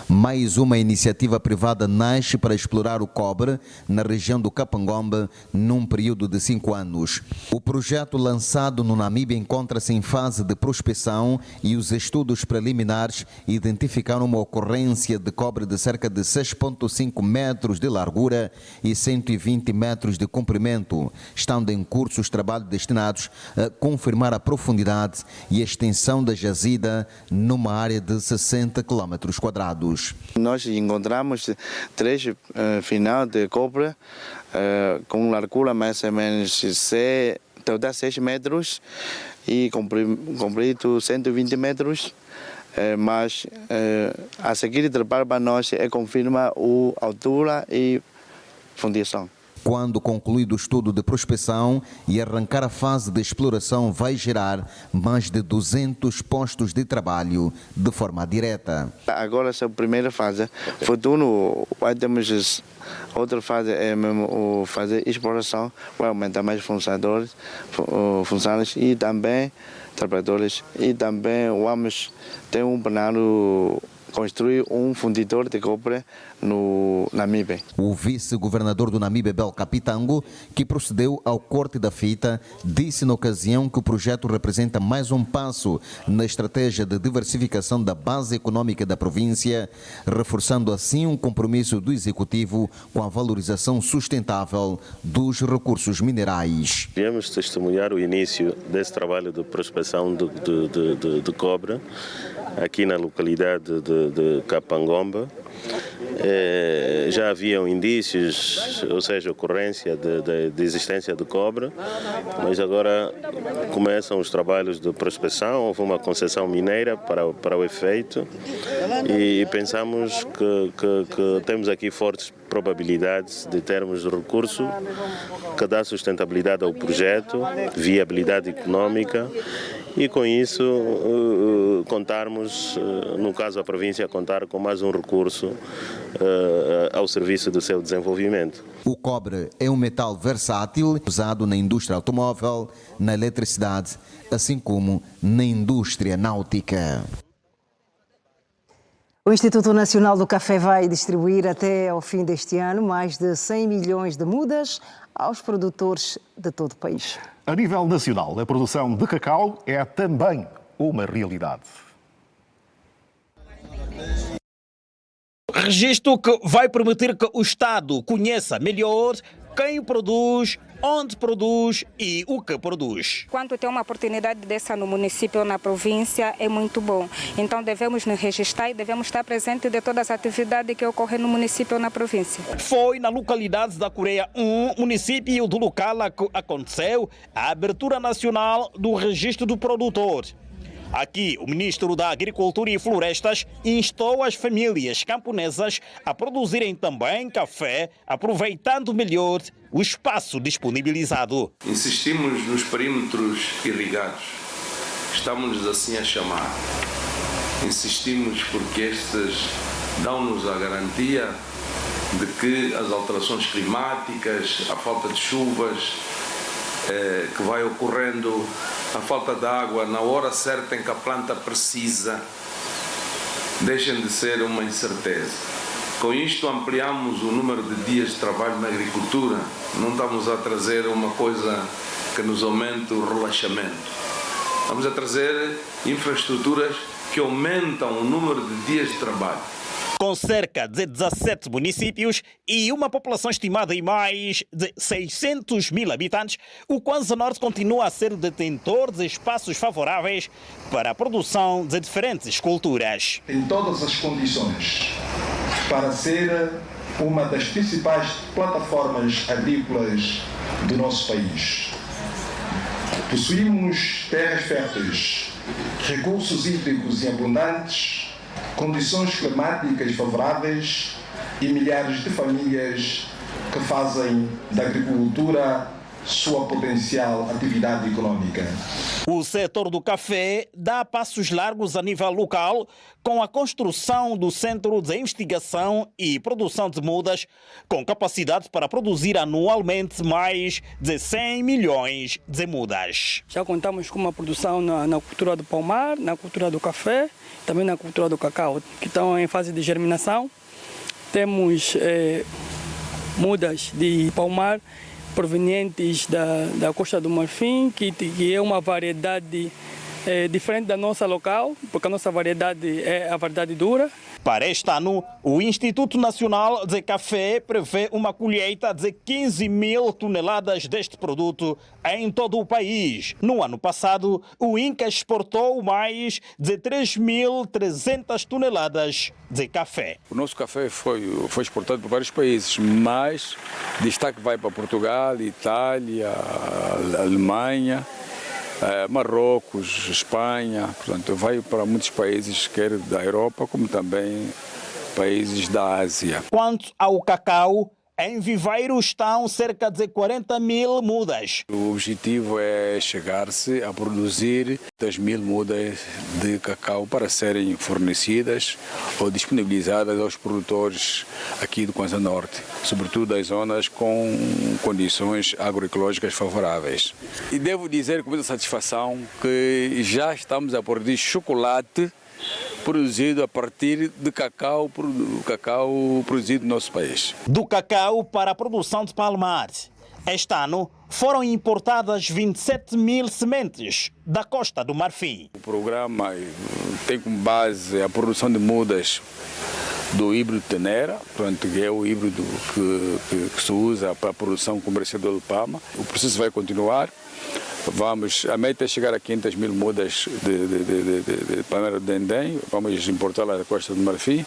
Mais uma iniciativa privada nasce para explorar o cobre na região do Kapangombe num período de 5 anos. O projeto lançado no Namíbia encontra-se em fase de prospecção e os estudos preliminares identificaram uma ocorrência de cobre de cerca de 6,5 metros de largura e 120 metros de comprimento, estando em curso os trabalhos destinados a confirmar a profundidade e a extensão da jazida numa área de 60 km². Nós encontramos 3 final de cobre com largura mais ou menos 6 metros e comprido 120 metros. Mas a seguir o trabalho para nós é confirmar a altura e fundição. Quando concluído o estudo de prospecção e arrancar a fase de exploração, vai gerar mais de 200 postos de trabalho de forma direta. Agora essa é a primeira fase. Futuro, vai termos outra fase, é mesmo fazer exploração, vai aumentar mais funcionários e também trabalhadores. E também vamos ter um plano construir um fundidor de cobre no Namíbia. O vice-governador do Namíbia, Bel Capitango, que procedeu ao corte da fita, disse na ocasião que o projeto representa mais um passo na estratégia de diversificação da base econômica da província, reforçando assim um compromisso do Executivo com a valorização sustentável dos recursos minerais. Viemos testemunhar o início desse trabalho de prospecção de cobre aqui na localidade de Kapangombe. Já haviam indícios, ou seja, ocorrência de existência de cobre, mas agora começam os trabalhos de prospecção. Houve uma concessão mineira para o efeito e pensamos que temos aqui fortes probabilidades de termos recurso que dá sustentabilidade ao projeto, viabilidade econômica e com isso contarmos, no caso a província, contar com mais um recurso ao serviço do seu desenvolvimento. O cobre é um metal versátil usado na indústria automóvel, na eletricidade, assim como na indústria náutica. O Instituto Nacional do Café vai distribuir até ao fim deste ano mais de 100 milhões de mudas aos produtores de todo o país. A nível nacional, a produção de cacau é também uma realidade. Registro que vai permitir que o Estado conheça melhor quem produz, onde produz e o que produz. Quando tem uma oportunidade dessa no município ou na província, é muito bom. Então devemos nos registrar e devemos estar presentes de todas as atividades que ocorrem no município ou na província. Foi na localidade da Coreia 1, município do Lucala, que aconteceu a abertura nacional do registro do produtor. Aqui, o ministro da Agricultura e Florestas instou as famílias camponesas a produzirem também café, aproveitando melhor o espaço disponibilizado. Insistimos nos perímetros irrigados. Estamos assim a chamar. Insistimos porque estes dão-nos a garantia de que as alterações climáticas, a falta de chuvas que vai ocorrendo, a falta de água na hora certa em que a planta precisa, deixem de ser uma incerteza. Com isto ampliamos o número de dias de trabalho na agricultura, não estamos a trazer uma coisa que nos aumente o relaxamento. Estamos a trazer infraestruturas que aumentam o número de dias de trabalho. Com cerca de 17 municípios e uma população estimada em mais de 600 mil habitantes, o Kwanza Norte continua a ser detentor de espaços favoráveis para a produção de diferentes culturas. Tem todas as condições para ser uma das principais plataformas agrícolas do nosso país. Possuímos terras férteis, recursos hídricos e abundantes, condições climáticas favoráveis e milhares de famílias que fazem da agricultura sua potencial atividade econômica. O setor do café dá passos largos a nível local com a construção do Centro de Investigação e Produção de Mudas, com capacidade para produzir anualmente mais de 100 milhões de mudas. Já contamos com uma produção na cultura do palmar, na cultura do café, também na cultura do cacau, que estão em fase de germinação. Temos mudas de palmar provenientes da Costa do Marfim, que é uma variedade diferente da nossa local, porque a nossa variedade é a variedade dura. Para este ano, o Instituto Nacional de Café prevê uma colheita de 15 mil toneladas deste produto em todo o país. No ano passado, o INCA exportou mais de 3.300 toneladas de café. O nosso café foi exportado por vários países, mas destaque vai para Portugal, Itália, Alemanha, Marrocos, Espanha, portanto, vai para muitos países, quer da Europa, como também países da Ásia. Quanto ao cacau, em viveiro estão cerca de 40 mil mudas. O objetivo é chegar-se a produzir 10 mil mudas de cacau para serem fornecidas ou disponibilizadas aos produtores aqui do Kwanza Norte, sobretudo das zonas com condições agroecológicas favoráveis. E devo dizer com muita satisfação que já estamos a produzir chocolate produzido a partir de cacau produzido no nosso país. Do cacau para a produção de palmar. Este ano foram importadas 27 mil sementes da Costa do Marfim. O programa tem como base a produção de mudas do híbrido Tenera, que é o híbrido que se usa para a produção comercial do palma. O processo vai continuar. A meta é chegar a 500 mil mudas de palmeira de dendém. Vamos importá-la da Costa do Marfim.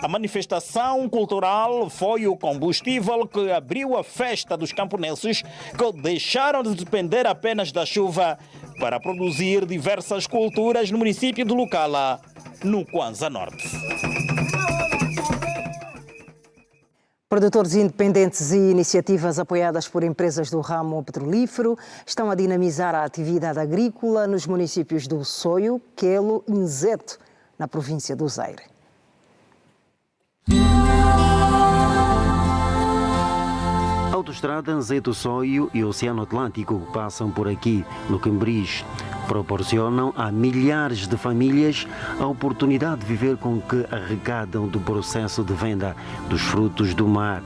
A manifestação cultural foi o combustível que abriu a festa dos camponeses que deixaram de depender apenas da chuva para produzir diversas culturas no município de Lucala, no Kwanza Norte. Produtores independentes e iniciativas apoiadas por empresas do ramo petrolífero estão a dinamizar a atividade agrícola nos municípios do Soio, Quelo e Nzeto, na província do Zaire. A autoestrada Nzeto-Soio e Oceano Atlântico passam por aqui, no Cambrige. Proporcionam a milhares de famílias a oportunidade de viver com o que arrecadam do processo de venda dos frutos do mar.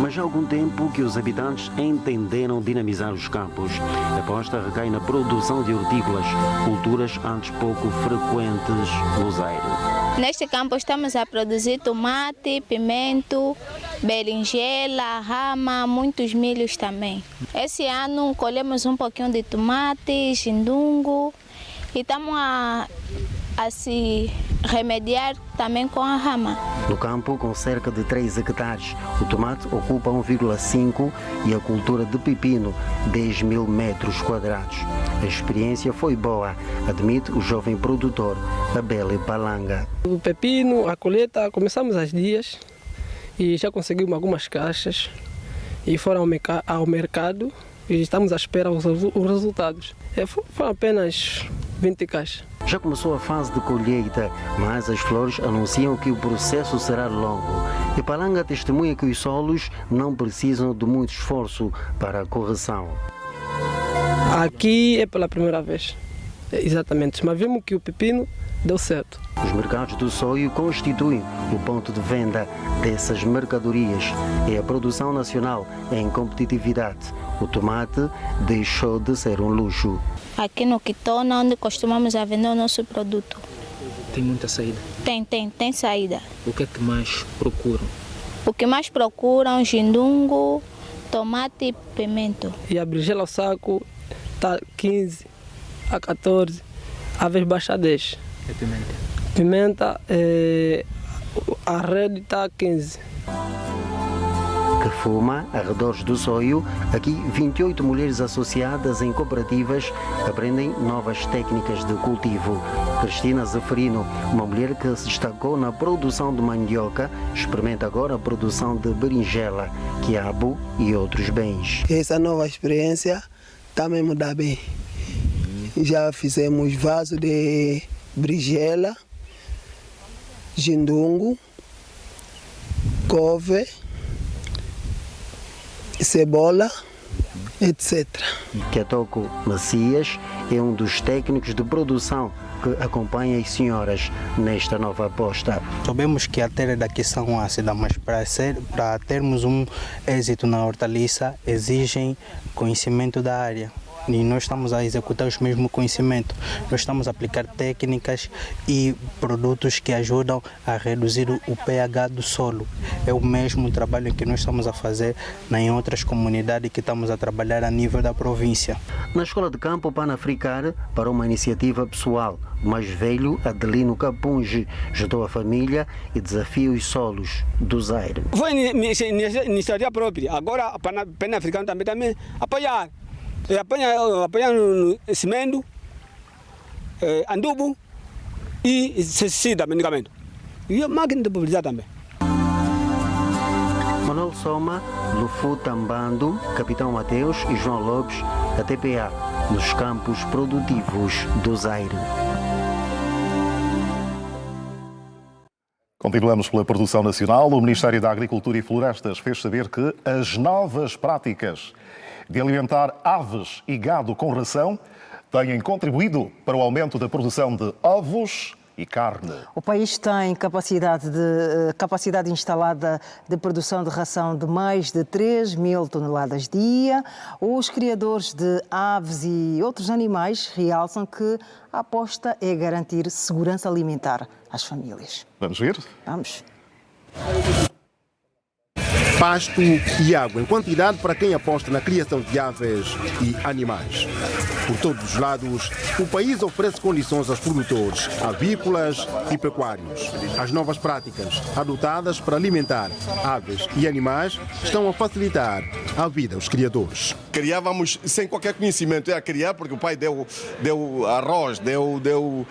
Mas há algum tempo que os habitantes entenderam dinamizar os campos. A aposta recai na produção de hortícolas, culturas antes pouco frequentes no Zaire. Neste campo estamos a produzir tomate, pimento, berinjela, rama, muitos milhos também. Esse ano colhemos um pouquinho de tomate, jindungo e estamos a se remediar também com a rama. No campo, com cerca de 3 hectares, o tomate ocupa 1,5 e a cultura de pepino 10 mil metros quadrados. A experiência foi boa, admite o jovem produtor Abel Palanga. O pepino, a colheita, começamos às dias e já conseguimos algumas caixas e foram ao mercado e estamos à espera dos resultados. Foram apenas 20 caixas. Já começou a fase de colheita, mas as flores anunciam que o processo será longo. E Palanga testemunha que os solos não precisam de muito esforço para a correção. Aqui é pela primeira vez, exatamente, mas vimos que o pepino deu certo. Os mercados do soio constituem o ponto de venda dessas mercadorias. É a produção nacional em competitividade. O tomate deixou de ser um luxo. Aqui no Quitona, onde costumamos a vender o nosso produto. Tem muita saída? Tem saída. O que é que mais procuram? O que mais procuram, jindungo, tomate e pimento. E a berinjela ao saco está 15 a 14, às vezes baixa a 10. E pimenta? Pimenta, a rede está 15. Que fuma, arredores do soio, aqui 28 mulheres associadas em cooperativas aprendem novas técnicas de cultivo. Cristina Zeferino, uma mulher que se destacou na produção de mandioca, experimenta agora a produção de berinjela, quiabo e outros bens. Essa nova experiência também me dá bem. Já fizemos vaso de berinjela, jindungo, couve, cebola, etc. Ketoko Macias é um dos técnicos de produção que acompanha as senhoras nesta nova aposta. Sabemos que a terra daqui são ácidas, mas para termos um êxito na hortaliça exigem conhecimento da área. E nós estamos a executar os mesmos conhecimentos. Nós estamos a aplicar técnicas e produtos que ajudam a reduzir o pH do solo. É o mesmo trabalho que nós estamos a fazer em outras comunidades que estamos a trabalhar a nível da província. Na Escola de Campo Pan-Africana, para uma iniciativa pessoal, o mais velho, Adelino Capunge, ajudou a família e desafia os solos do Zaire. Foi iniciativa própria. Agora, o Pan-Africano também apoiar. Apanhar cimento, adubo e pesticida, medicamento. E a máquina de pulverizar também. Manuel Soma, Lufu Tambando, Capitão Mateus e João Lopes, a TPA, nos campos produtivos do Zaire. Continuamos pela produção nacional. O Ministério da Agricultura e Florestas fez saber que as novas práticas de alimentar aves e gado com ração têm contribuído para o aumento da produção de ovos e carne. O país tem capacidade instalada de produção de ração de mais de 3 mil toneladas dia. Os criadores de aves e outros animais realçam que a aposta é garantir segurança alimentar às famílias. Vamos ver? Vamos. Pasto e água em quantidade para quem aposta na criação de aves e animais. Por todos os lados, o país oferece condições aos produtores avícolas e pecuários. As novas práticas adotadas para alimentar aves e animais estão a facilitar a vida aos criadores. Criávamos sem qualquer conhecimento, ia criar porque o pai deu arroz, deu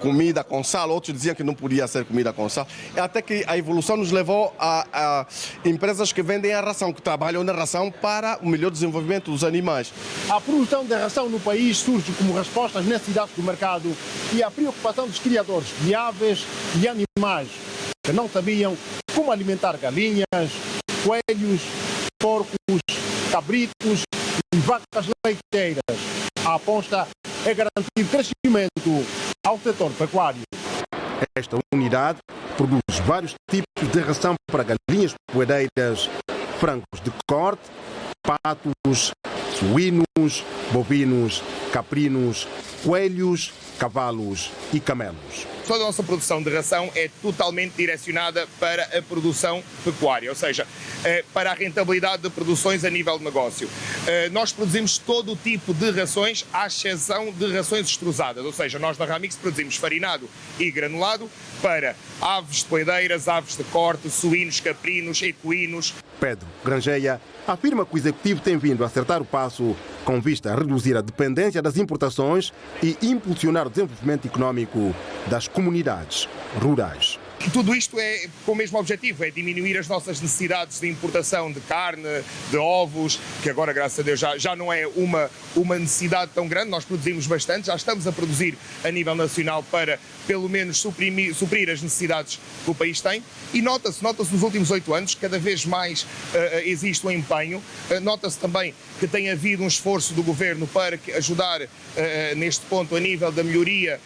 comida com sal, outros diziam que não podia ser comida com sal, até que a evolução nos levou a empresas que vendem a ração, que trabalham na ração para o melhor desenvolvimento dos animais. A produção de ração no país surge como resposta às necessidades do mercado e à preocupação dos criadores de aves e animais, que não sabiam como alimentar galinhas, coelhos, porcos, cabritos e vacas leiteiras. A aposta é garantir crescimento ao setor pecuário. Esta unidade produz vários tipos de ração para galinhas poedeiras, frangos de corte, patos, suínos, bovinos, caprinos, coelhos, cavalos e camelos. Toda a nossa produção de ração é totalmente direcionada para a produção pecuária, ou seja, para a rentabilidade de produções a nível de negócio. Nós produzimos todo o tipo de rações, à exceção de rações extrusadas, ou seja, nós na Ramix produzimos farinado e granulado para aves de poedeiras, aves de corte, suínos, caprinos, equinos. Pedro Grangeia afirma que o Executivo tem vindo a acertar o passo com vista a reduzir a dependência das importações e impulsionar o desenvolvimento econômico das comunidades rurais. E tudo isto é com o mesmo objetivo, é diminuir as nossas necessidades de importação de carne, de ovos, que agora, graças a Deus, já não é uma necessidade tão grande. Nós produzimos bastante, já estamos a produzir a nível nacional para, pelo menos, suprir as necessidades que o país tem. E nota-se nos últimos 8 anos, cada vez mais existe um empenho. Nota-se também que tem havido um esforço do Governo para ajudar neste ponto a nível da melhoria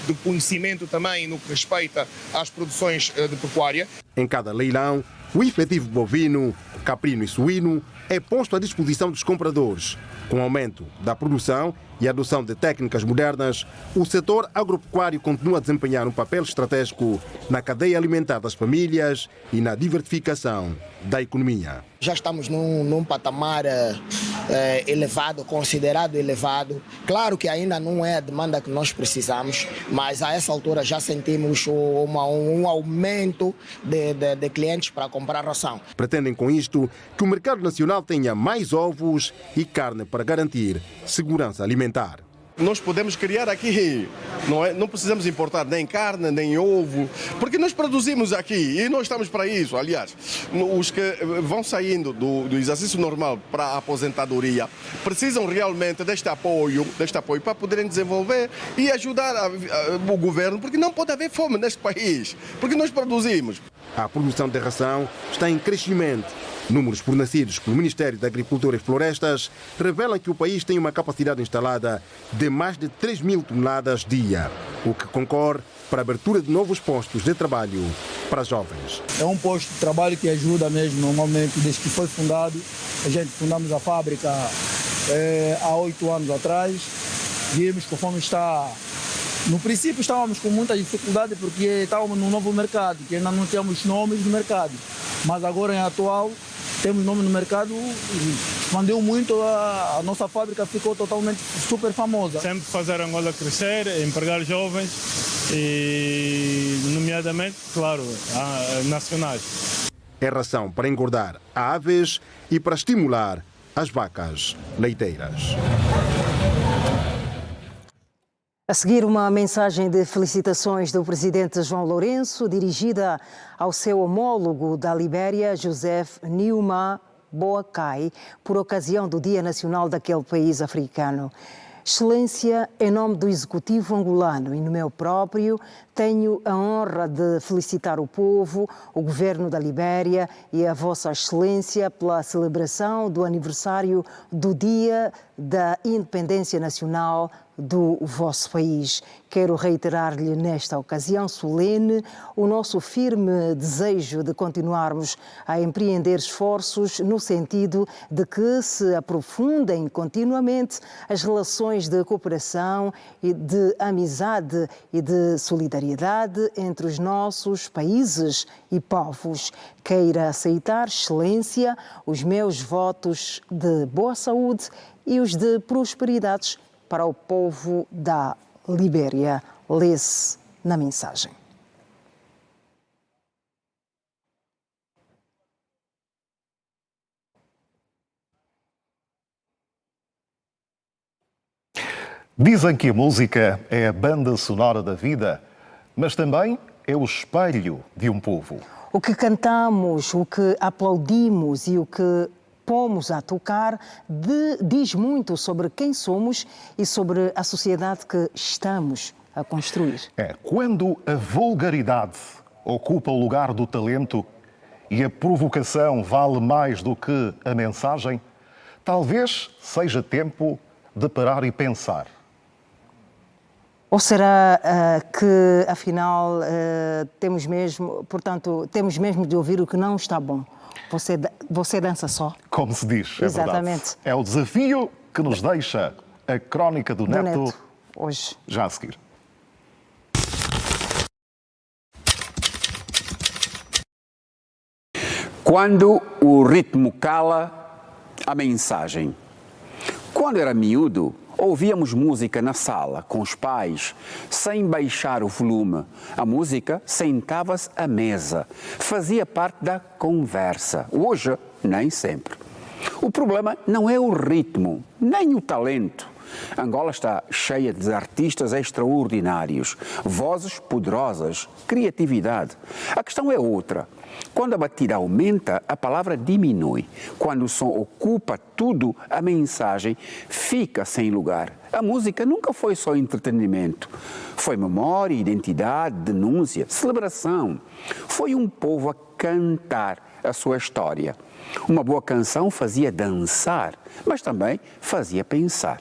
do conhecimento também no que respeita às produções de pecuária. Em cada leilão, o efetivo bovino, caprino e suíno é posto à disposição dos compradores. Com o aumento da produção e a adoção de técnicas modernas, o setor agropecuário continua a desempenhar um papel estratégico na cadeia alimentar das famílias e na diversificação da economia. Já estamos num patamar elevado, considerado elevado. Claro que ainda não é a demanda que nós precisamos, mas a essa altura já sentimos um aumento de clientes para comprar ração. Pretendem com isto que o mercado nacional tenha mais ovos e carne para garantir segurança alimentar. Nós podemos criar aqui, não precisamos importar nem carne, nem ovo, porque nós produzimos aqui e nós estamos para isso. Aliás, os que vão saindo do exercício normal para a aposentadoria precisam realmente deste apoio para poderem desenvolver e ajudar o governo, porque não pode haver fome neste país, porque nós produzimos. A produção de ração está em crescimento. Números fornecidos pelo Ministério da Agricultura e Florestas revelam que o país tem uma capacidade instalada de mais de 3.000 toneladas dia, o que concorre para a abertura de novos postos de trabalho para jovens. É um posto de trabalho que ajuda mesmo, normalmente, desde que foi fundado. A gente fundamos a fábrica há 8 anos atrás. Vimos que a fome está... No princípio estávamos com muita dificuldade porque estávamos num novo mercado, que ainda não tínhamos nomes no mercado. Mas agora, em atual, temos nome no mercado, expandiu muito, a nossa fábrica ficou totalmente super famosa. Sempre fazer a Angola crescer, empregar jovens e, nomeadamente, claro, nacionais. É ração para engordar aves e para estimular as vacas leiteiras. A seguir, uma mensagem de felicitações do presidente João Lourenço, dirigida ao seu homólogo da Libéria, Joseph Numa Boakai, por ocasião do Dia Nacional daquele país africano. Excelência, em nome do Executivo angolano e no meu próprio, tenho a honra de felicitar o povo, o governo da Libéria e a Vossa Excelência pela celebração do aniversário do Dia da Independência Nacional do vosso país. Quero reiterar-lhe nesta ocasião solene o nosso firme desejo de continuarmos a empreender esforços no sentido de que se aprofundem continuamente as relações de cooperação e de amizade e de solidariedade entre os nossos países e povos. Queira aceitar, Excelência, os meus votos de boa saúde e os de prosperidades para o povo da Libéria. Lê-se na mensagem. Dizem que a música é a banda sonora da vida, mas também é o espelho de um povo. O que cantamos, o que aplaudimos e o que pomos a tocar diz muito sobre quem somos e sobre a sociedade que estamos a construir. Quando a vulgaridade ocupa o lugar do talento e a provocação vale mais do que a mensagem, talvez seja tempo de parar e pensar. Ou será que, afinal, temos mesmo de ouvir o que não está bom? Você dança só. Como se diz, é Exatamente. verdade. É o desafio que nos deixa a crónica do Neto hoje. Já a seguir. Quando o ritmo cala, a mensagem. Quando era miúdo, ouvíamos música na sala com os pais, sem baixar o volume. A música sentava-se à mesa, fazia parte da conversa. Hoje, nem sempre. O problema não é o ritmo, nem o talento. Angola está cheia de artistas extraordinários, vozes poderosas, criatividade. A questão é outra. Quando a batida aumenta, a palavra diminui. Quando o som ocupa tudo, a mensagem fica sem lugar. A música nunca foi só entretenimento. Foi memória, identidade, denúncia, celebração. Foi um povo a cantar a sua história. Uma boa canção fazia dançar, mas também fazia pensar.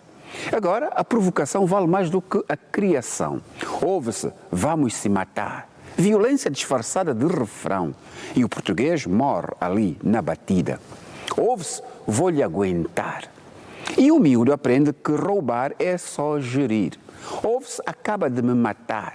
Agora, a provocação vale mais do que a criação. Ouve-se, vamos se matar. Violência disfarçada de refrão. E o português morre ali, na batida. Ouve-se, vou-lhe aguentar. E o miúdo aprende que roubar é só gerir. Ouve-se, acaba de me matar.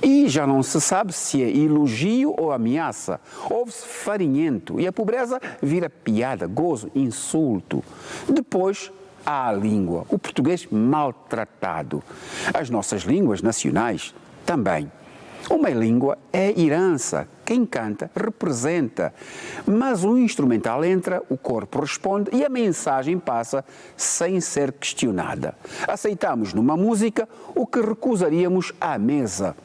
E já não se sabe se é elogio ou ameaça. Ouve-se farinhento. E a pobreza vira piada, gozo, insulto. Depois, há a língua, o português maltratado. As nossas línguas nacionais também. Uma língua é herança. Quem canta representa. Mas o instrumental entra, o corpo responde e a mensagem passa sem ser questionada. Aceitamos numa música o que recusaríamos à mesa.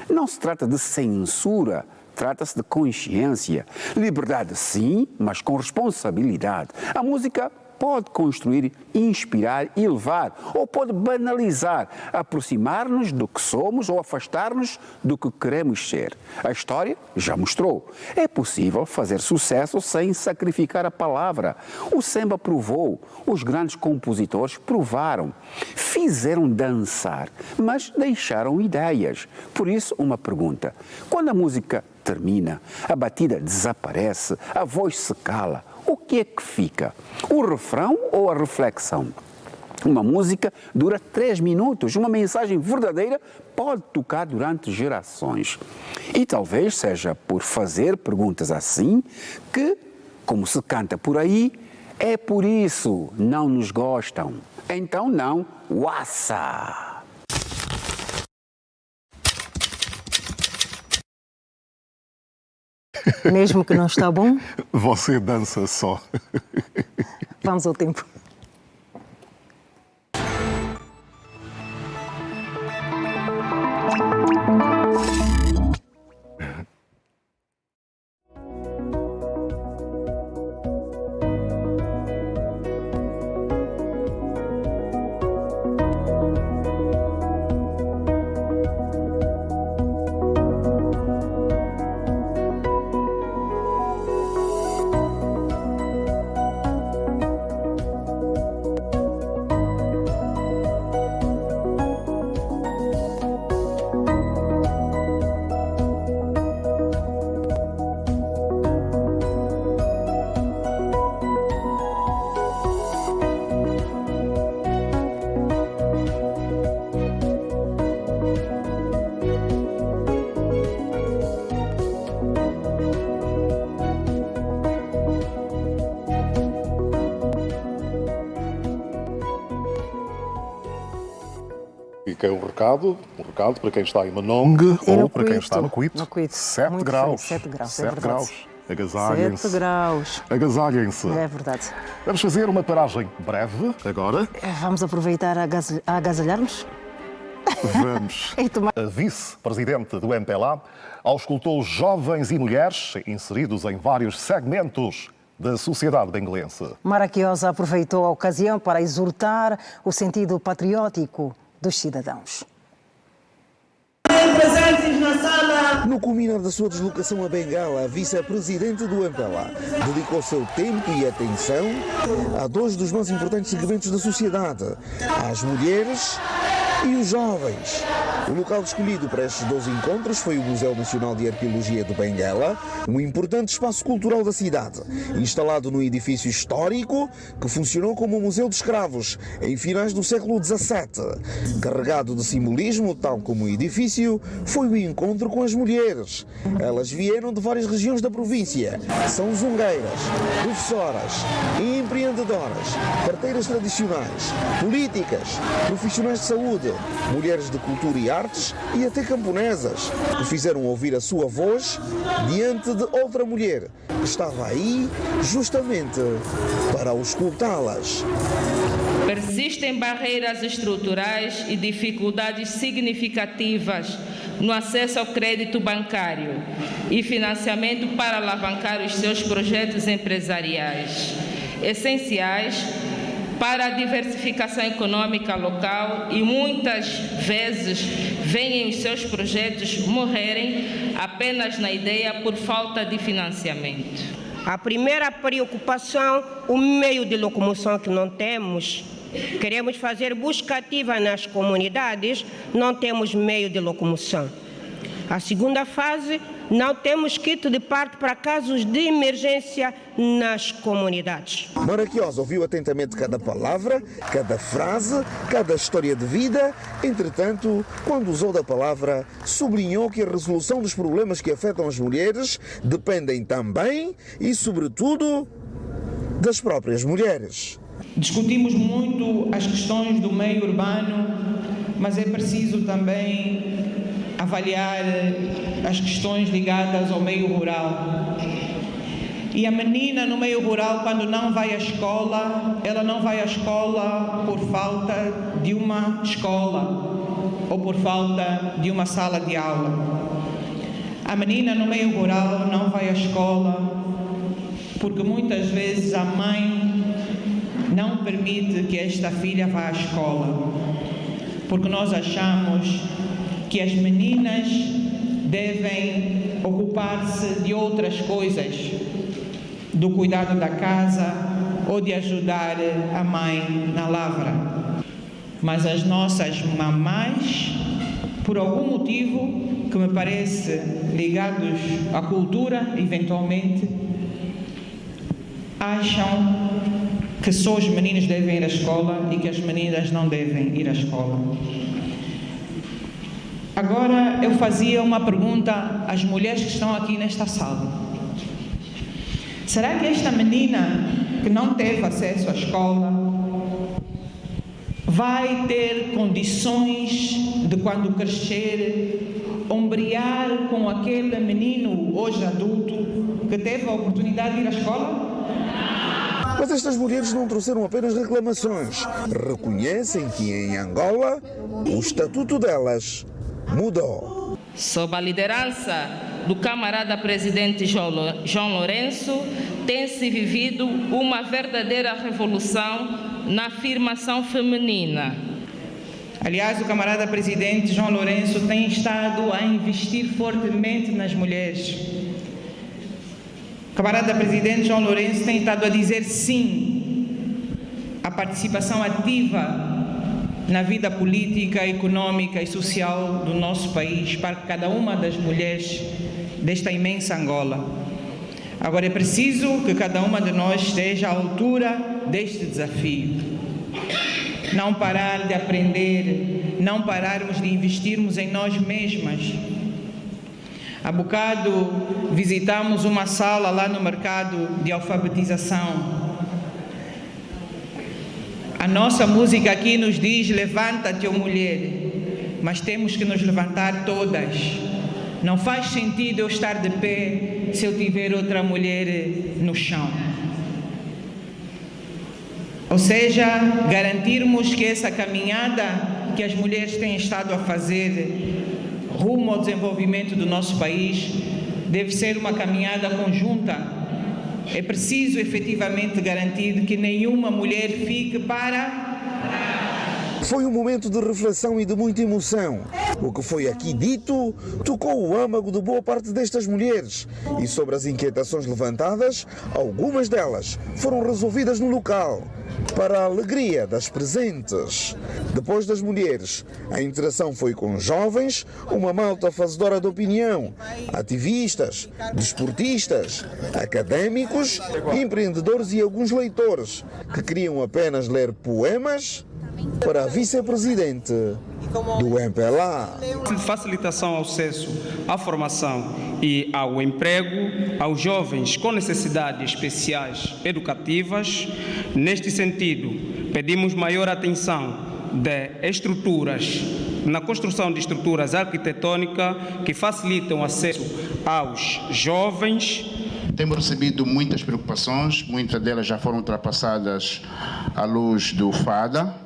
Não se trata de censura. Trata-se de consciência. Liberdade, sim, mas com responsabilidade. A música pode construir, inspirar e elevar, ou pode banalizar, aproximar-nos do que somos ou afastar-nos do que queremos ser. A história já mostrou. É possível fazer sucesso sem sacrificar a palavra. O samba provou, os grandes compositores provaram, fizeram dançar, mas deixaram ideias. Por isso, uma pergunta. Quando a música termina, a batida desaparece, a voz se cala, o que é que fica? O refrão ou a reflexão? Uma música dura 3 minutos, uma mensagem verdadeira pode tocar durante gerações. E talvez seja por fazer perguntas assim que, como se canta por aí, é por isso não nos gostam. Então não, uaça! Mesmo que não está bom, você dança só. Vamos ao tempo. Fica um recado para quem está em Manong ou para quem está no Cuito. 7 graus. 7 graus, 7 graus. Agasalhem-se. 7 graus. Agasalhem-se. É verdade. Vamos fazer uma paragem breve agora. Vamos aproveitar a agasalhar-nos? Vamos. A vice-presidente do MPLA auscultou jovens e mulheres inseridos em vários segmentos da sociedade benguelense. Maraquiosa aproveitou a ocasião para exortar o sentido patriótico dos cidadãos. Presentes na sala. No culminar da sua deslocação a Bengala, a vice-presidente do MPLA dedicou seu tempo e atenção a 2 dos mais importantes segmentos da sociedade, às mulheres e os jovens. O local escolhido para estes 12 encontros foi o Museu Nacional de Arqueologia de Benguela, um importante espaço cultural da cidade, instalado num edifício histórico que funcionou como um museu de escravos em finais do século XVII. Carregado de simbolismo, tal como o edifício, foi o encontro com as mulheres. Elas vieram de várias regiões da província. São zungueiras, professoras, empreendedoras, parteiras tradicionais, políticas, profissionais de saúde, mulheres de cultura e artes e até camponesas, que fizeram ouvir a sua voz diante de outra mulher que estava aí justamente para auscultá-las. Persistem barreiras estruturais e dificuldades significativas no acesso ao crédito bancário e financiamento para alavancar os seus projetos empresariais, essenciais para a diversificação econômica local, e muitas vezes veem os seus projetos morrerem apenas na ideia por falta de financiamento. A primeira preocupação, o meio de locomoção que não temos. Queremos fazer busca ativa nas comunidades, não temos meio de locomoção. A segunda fase, não temos kit de parto para casos de emergência nas comunidades. Maraquiosa ouviu atentamente cada palavra, cada frase, cada história de vida. Entretanto, quando usou da palavra, sublinhou que a resolução dos problemas que afetam as mulheres dependem também e, sobretudo, das próprias mulheres. Discutimos muito as questões do meio urbano, mas é preciso também avaliar as questões ligadas ao meio rural. E a menina no meio rural, quando não vai à escola, ela não vai à escola por falta de uma escola ou por falta de uma sala de aula. A menina no meio rural não vai à escola porque muitas vezes a mãe não permite que esta filha vá à escola, porque nós achamos que as meninas devem ocupar-se de outras coisas, do cuidado da casa ou de ajudar a mãe na lavra. Mas as nossas mamães, por algum motivo que me parece ligados à cultura, eventualmente, acham que só os meninos devem ir à escola e que as meninas não devem ir à escola. Agora, eu fazia uma pergunta às mulheres que estão aqui nesta sala. Será que esta menina que não teve acesso à escola vai ter condições de, quando crescer, ombrear com aquele menino, hoje adulto, que teve a oportunidade de ir à escola? Mas estas mulheres não trouxeram apenas reclamações. Reconhecem que em Angola o estatuto delas mudou. Sob a liderança do camarada presidente João Lourenço, tem-se vivido uma verdadeira revolução na afirmação feminina. Aliás, o camarada presidente João Lourenço tem estado a investir fortemente nas mulheres. O camarada presidente João Lourenço tem estado a dizer sim à participação ativa na vida política, econômica e social do nosso país, para cada uma das mulheres desta imensa Angola. Agora é preciso que cada uma de nós esteja à altura deste desafio. Não parar de aprender, não pararmos de investirmos em nós mesmas. Há bocado visitamos uma sala lá no mercado de alfabetização. A nossa música aqui nos diz: levanta-te, ó mulher, mas temos que nos levantar todas. Não faz sentido eu estar de pé se eu tiver outra mulher no chão. Ou seja, garantirmos que essa caminhada que as mulheres têm estado a fazer rumo ao desenvolvimento do nosso país deve ser uma caminhada conjunta. É preciso efetivamente garantir que nenhuma mulher fique para Foi um momento de reflexão e de muita emoção. O que foi aqui dito tocou o âmago de boa parte destas mulheres. E sobre as inquietações levantadas, algumas delas foram resolvidas no local, para a alegria das presentes. Depois das mulheres, a interação foi com jovens, uma malta fazedora de opinião, ativistas, desportistas, académicos, empreendedores e alguns leitores que queriam apenas ler poemas para a vice-presidente do MPLA. Facilitação ao acesso à formação e ao emprego aos jovens com necessidades especiais educativas. Neste sentido, pedimos maior atenção de estruturas, na construção de estruturas arquitetônicas que facilitam o acesso aos jovens. Temos recebido muitas preocupações, muitas delas já foram ultrapassadas à luz do FADA,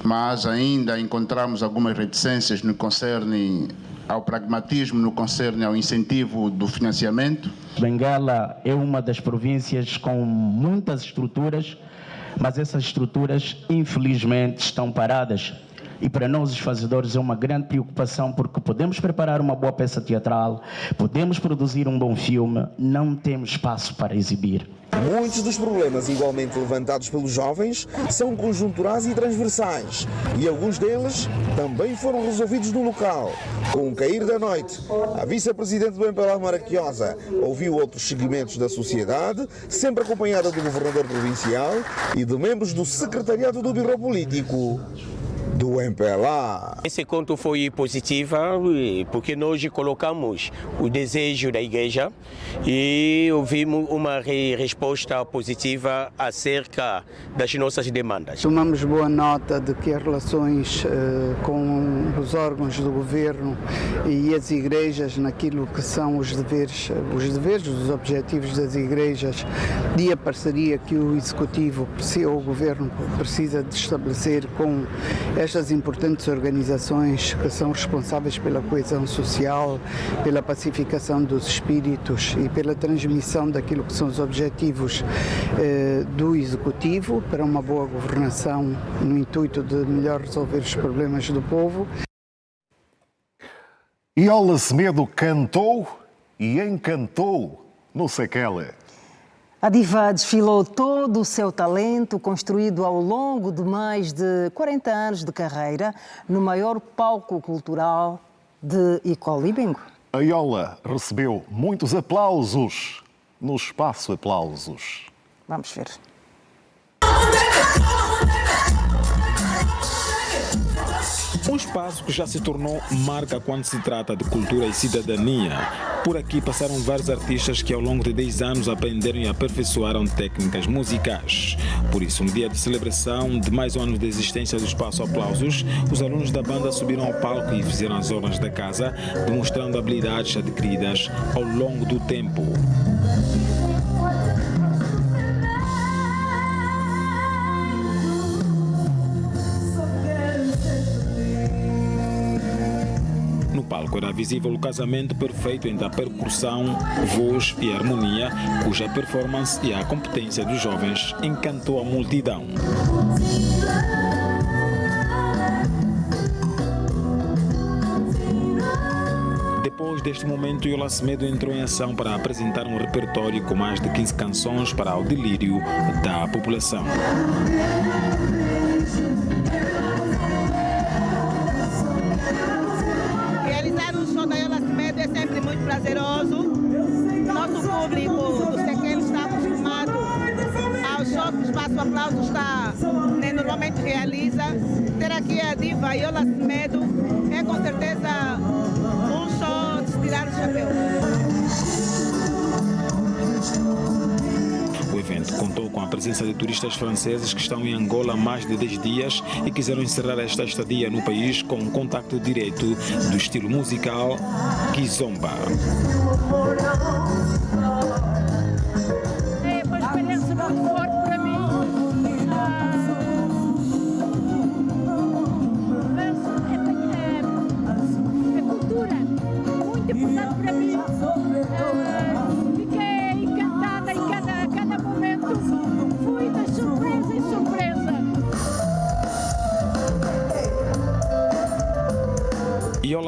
mas ainda encontramos algumas reticências no que concerne ao pragmatismo, no que concerne ao incentivo do financiamento. Benguela é uma das províncias com muitas estruturas, mas essas estruturas infelizmente estão paradas. E para nós, os fazedores, é uma grande preocupação, porque podemos preparar uma boa peça teatral, podemos produzir um bom filme, não temos espaço para exibir. Muitos dos problemas igualmente levantados pelos jovens são conjunturais e transversais, e alguns deles também foram resolvidos no local. Com o cair da noite, a vice-presidente do MPLA Maraquiosa ouviu outros segmentos da sociedade, sempre acompanhada do governador provincial e de membros do secretariado do Biro Político do MPLA. Esse encontro foi positivo porque nós colocamos o desejo da igreja e ouvimos uma resposta positiva acerca das nossas demandas. Tomamos boa nota de que as relações com os órgãos do governo e as igrejas naquilo que são os deveres, os objetivos das igrejas e a parceria que o executivo ou o governo precisa de estabelecer com estas importantes organizações que são responsáveis pela coesão social, pela pacificação dos espíritos e pela transmissão daquilo que são os objetivos do Executivo para uma boa governação no intuito de melhor resolver os problemas do povo. Iola Semedo cantou e encantou no Sequela. A diva desfilou todo o seu talento, construído ao longo de mais de 40 anos de carreira, no maior palco cultural de Icolibengo. A Iola recebeu muitos aplausos no Espaço Aplausos. Vamos ver. Um espaço que já se tornou marca quando se trata de cultura e cidadania. Por aqui passaram vários artistas que ao longo de 10 anos aprenderam e aperfeiçoaram técnicas musicais. Por isso, no dia de celebração de mais um ano de existência do Espaço Aplausos, os alunos da banda subiram ao palco e fizeram as honras da casa, demonstrando habilidades adquiridas ao longo do tempo. No palco era visível o casamento perfeito entre a percussão, voz e harmonia, cuja performance e a competência dos jovens encantou a multidão. Depois deste momento, Iola Semedo entrou em ação para apresentar um repertório com mais de 15 canções para o delírio da população. É sempre muito prazeroso. Nosso público do Sequela está acostumado ao show que o Espaço Aplausos está, normalmente realiza. Ter aqui a diva Iola Semedo é com certeza um show de se tirar o chapéu. O evento contou com a presença de turistas franceses que estão em Angola há mais de 10 dias e quiseram encerrar esta estadia no país com um contacto direto do estilo musical Kizomba. É uma experiência muito forte para mim. É cultura, muito importante para mim. Fiquei encantada em cada momento. Fui de surpresa em surpresa.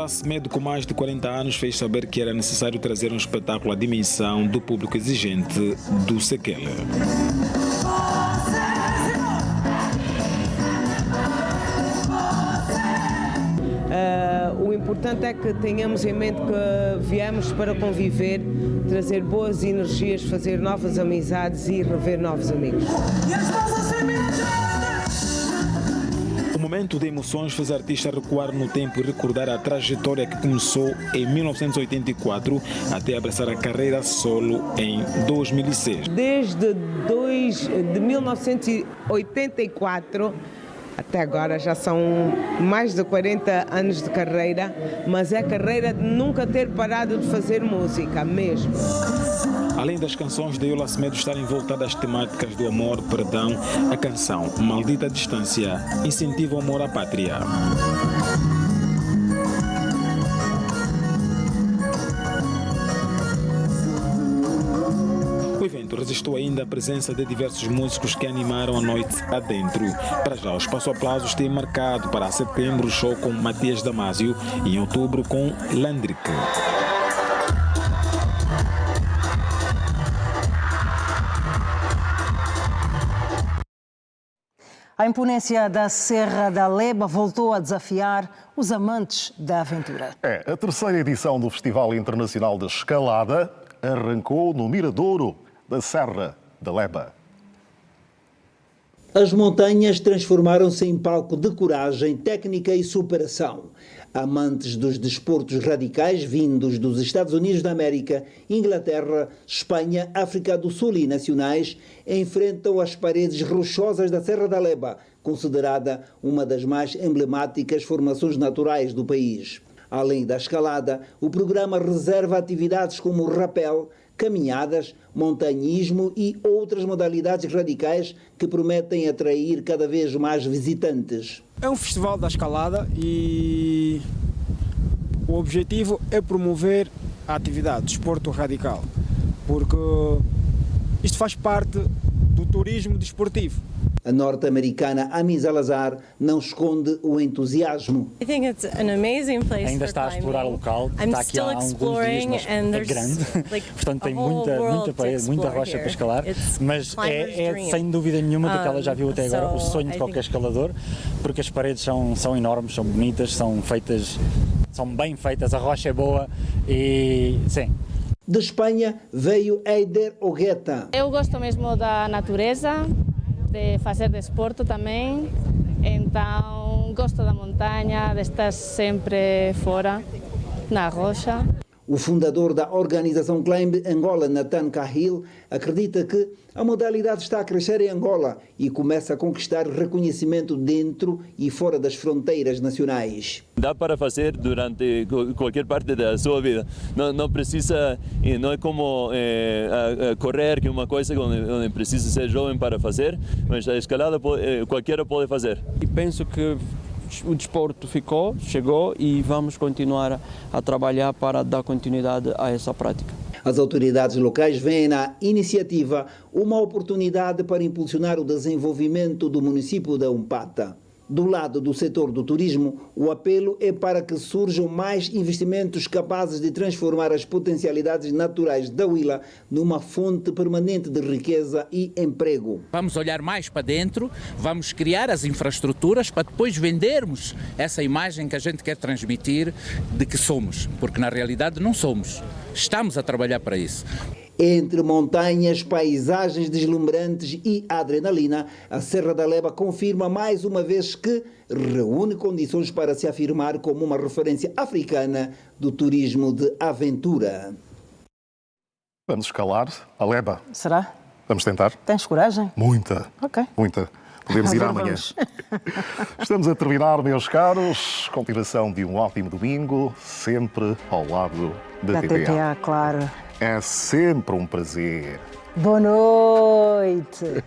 Diola Semedo, com mais de 40 anos, fez saber que era necessário trazer um espetáculo à dimensão do público exigente do Sekele. O importante é que tenhamos em mente que viemos para conviver, trazer boas energias, fazer novas amizades e rever novos amigos. O momento de emoções fez a artista recuar no tempo e recordar a trajetória que começou em 1984 até abraçar a carreira solo em 2006. Desde 1984 até agora já são mais de 40 anos de carreira, mas é carreira de nunca ter parado de fazer música mesmo. Além das canções de Diola Semedo estarem voltadas às temáticas do amor, perdão, a canção Maldita Distância incentiva o amor à pátria. O evento resistiu ainda à presença de diversos músicos que animaram a noite adentro. Para já, o Espaço Aplausos tem marcado para setembro o show com Matias Damasio e em outubro com Landrick. A imponência da Serra da Leba voltou a desafiar os amantes da aventura. A terceira edição do Festival Internacional de Escalada arrancou no Miradouro da Serra da Leba. As montanhas transformaram-se em palco de coragem, técnica e superação. Amantes dos desportos radicais vindos dos Estados Unidos da América, Inglaterra, Espanha, África do Sul e nacionais enfrentam as paredes rochosas da Serra da Leba, considerada uma das mais emblemáticas formações naturais do país. Além da escalada, o programa reserva atividades como rapel, caminhadas, montanhismo e outras modalidades radicais que prometem atrair cada vez mais visitantes. É um festival da escalada e o objetivo é promover a atividade, desporto radical, porque isto faz parte do turismo desportivo. A norte-americana Amy Salazar não esconde o entusiasmo. Ainda está a explorar o local, está aqui há alguns dias, mas é grande, portanto tem muita parede, muita rocha para escalar, mas é sem dúvida nenhuma daquela já viu até agora o sonho de qualquer escalador, porque as paredes são enormes, são bonitas, são bem feitas, a rocha é boa e sim. De Espanha veio Eider Ogueta. Eu gosto mesmo da natureza, de fazer desporto também, então gosto da montanha, de estar sempre fora, na rocha. O fundador da organização Climb Angola, Nathan Cahill, acredita que a modalidade está a crescer em Angola e começa a conquistar reconhecimento dentro e fora das fronteiras nacionais. Dá para fazer durante qualquer parte da sua vida. Não precisa, não é como correr, que é uma coisa onde precisa ser jovem para fazer, mas a escalada qualquer pode fazer. E penso que o desporto chegou e vamos continuar a trabalhar para dar continuidade a essa prática. As autoridades locais veem na iniciativa uma oportunidade para impulsionar o desenvolvimento do município da Umpata. Do lado do setor do turismo, o apelo é para que surjam mais investimentos capazes de transformar as potencialidades naturais da Huila numa fonte permanente de riqueza e emprego. Vamos olhar mais para dentro, vamos criar as infraestruturas para depois vendermos essa imagem que a gente quer transmitir de que somos, porque na realidade não somos. Estamos a trabalhar para isso. Entre montanhas, paisagens deslumbrantes e adrenalina, a Serra da Leba confirma mais uma vez que reúne condições para se afirmar como uma referência africana do turismo de aventura. Vamos escalar a Leba. Será? Vamos tentar? Tens coragem? Muita. Ok. Muita. Podemos ir amanhã. Estamos a terminar, meus caros. Continuação de um ótimo domingo, sempre ao lado da TPA. Claro. É sempre um prazer. Boa noite.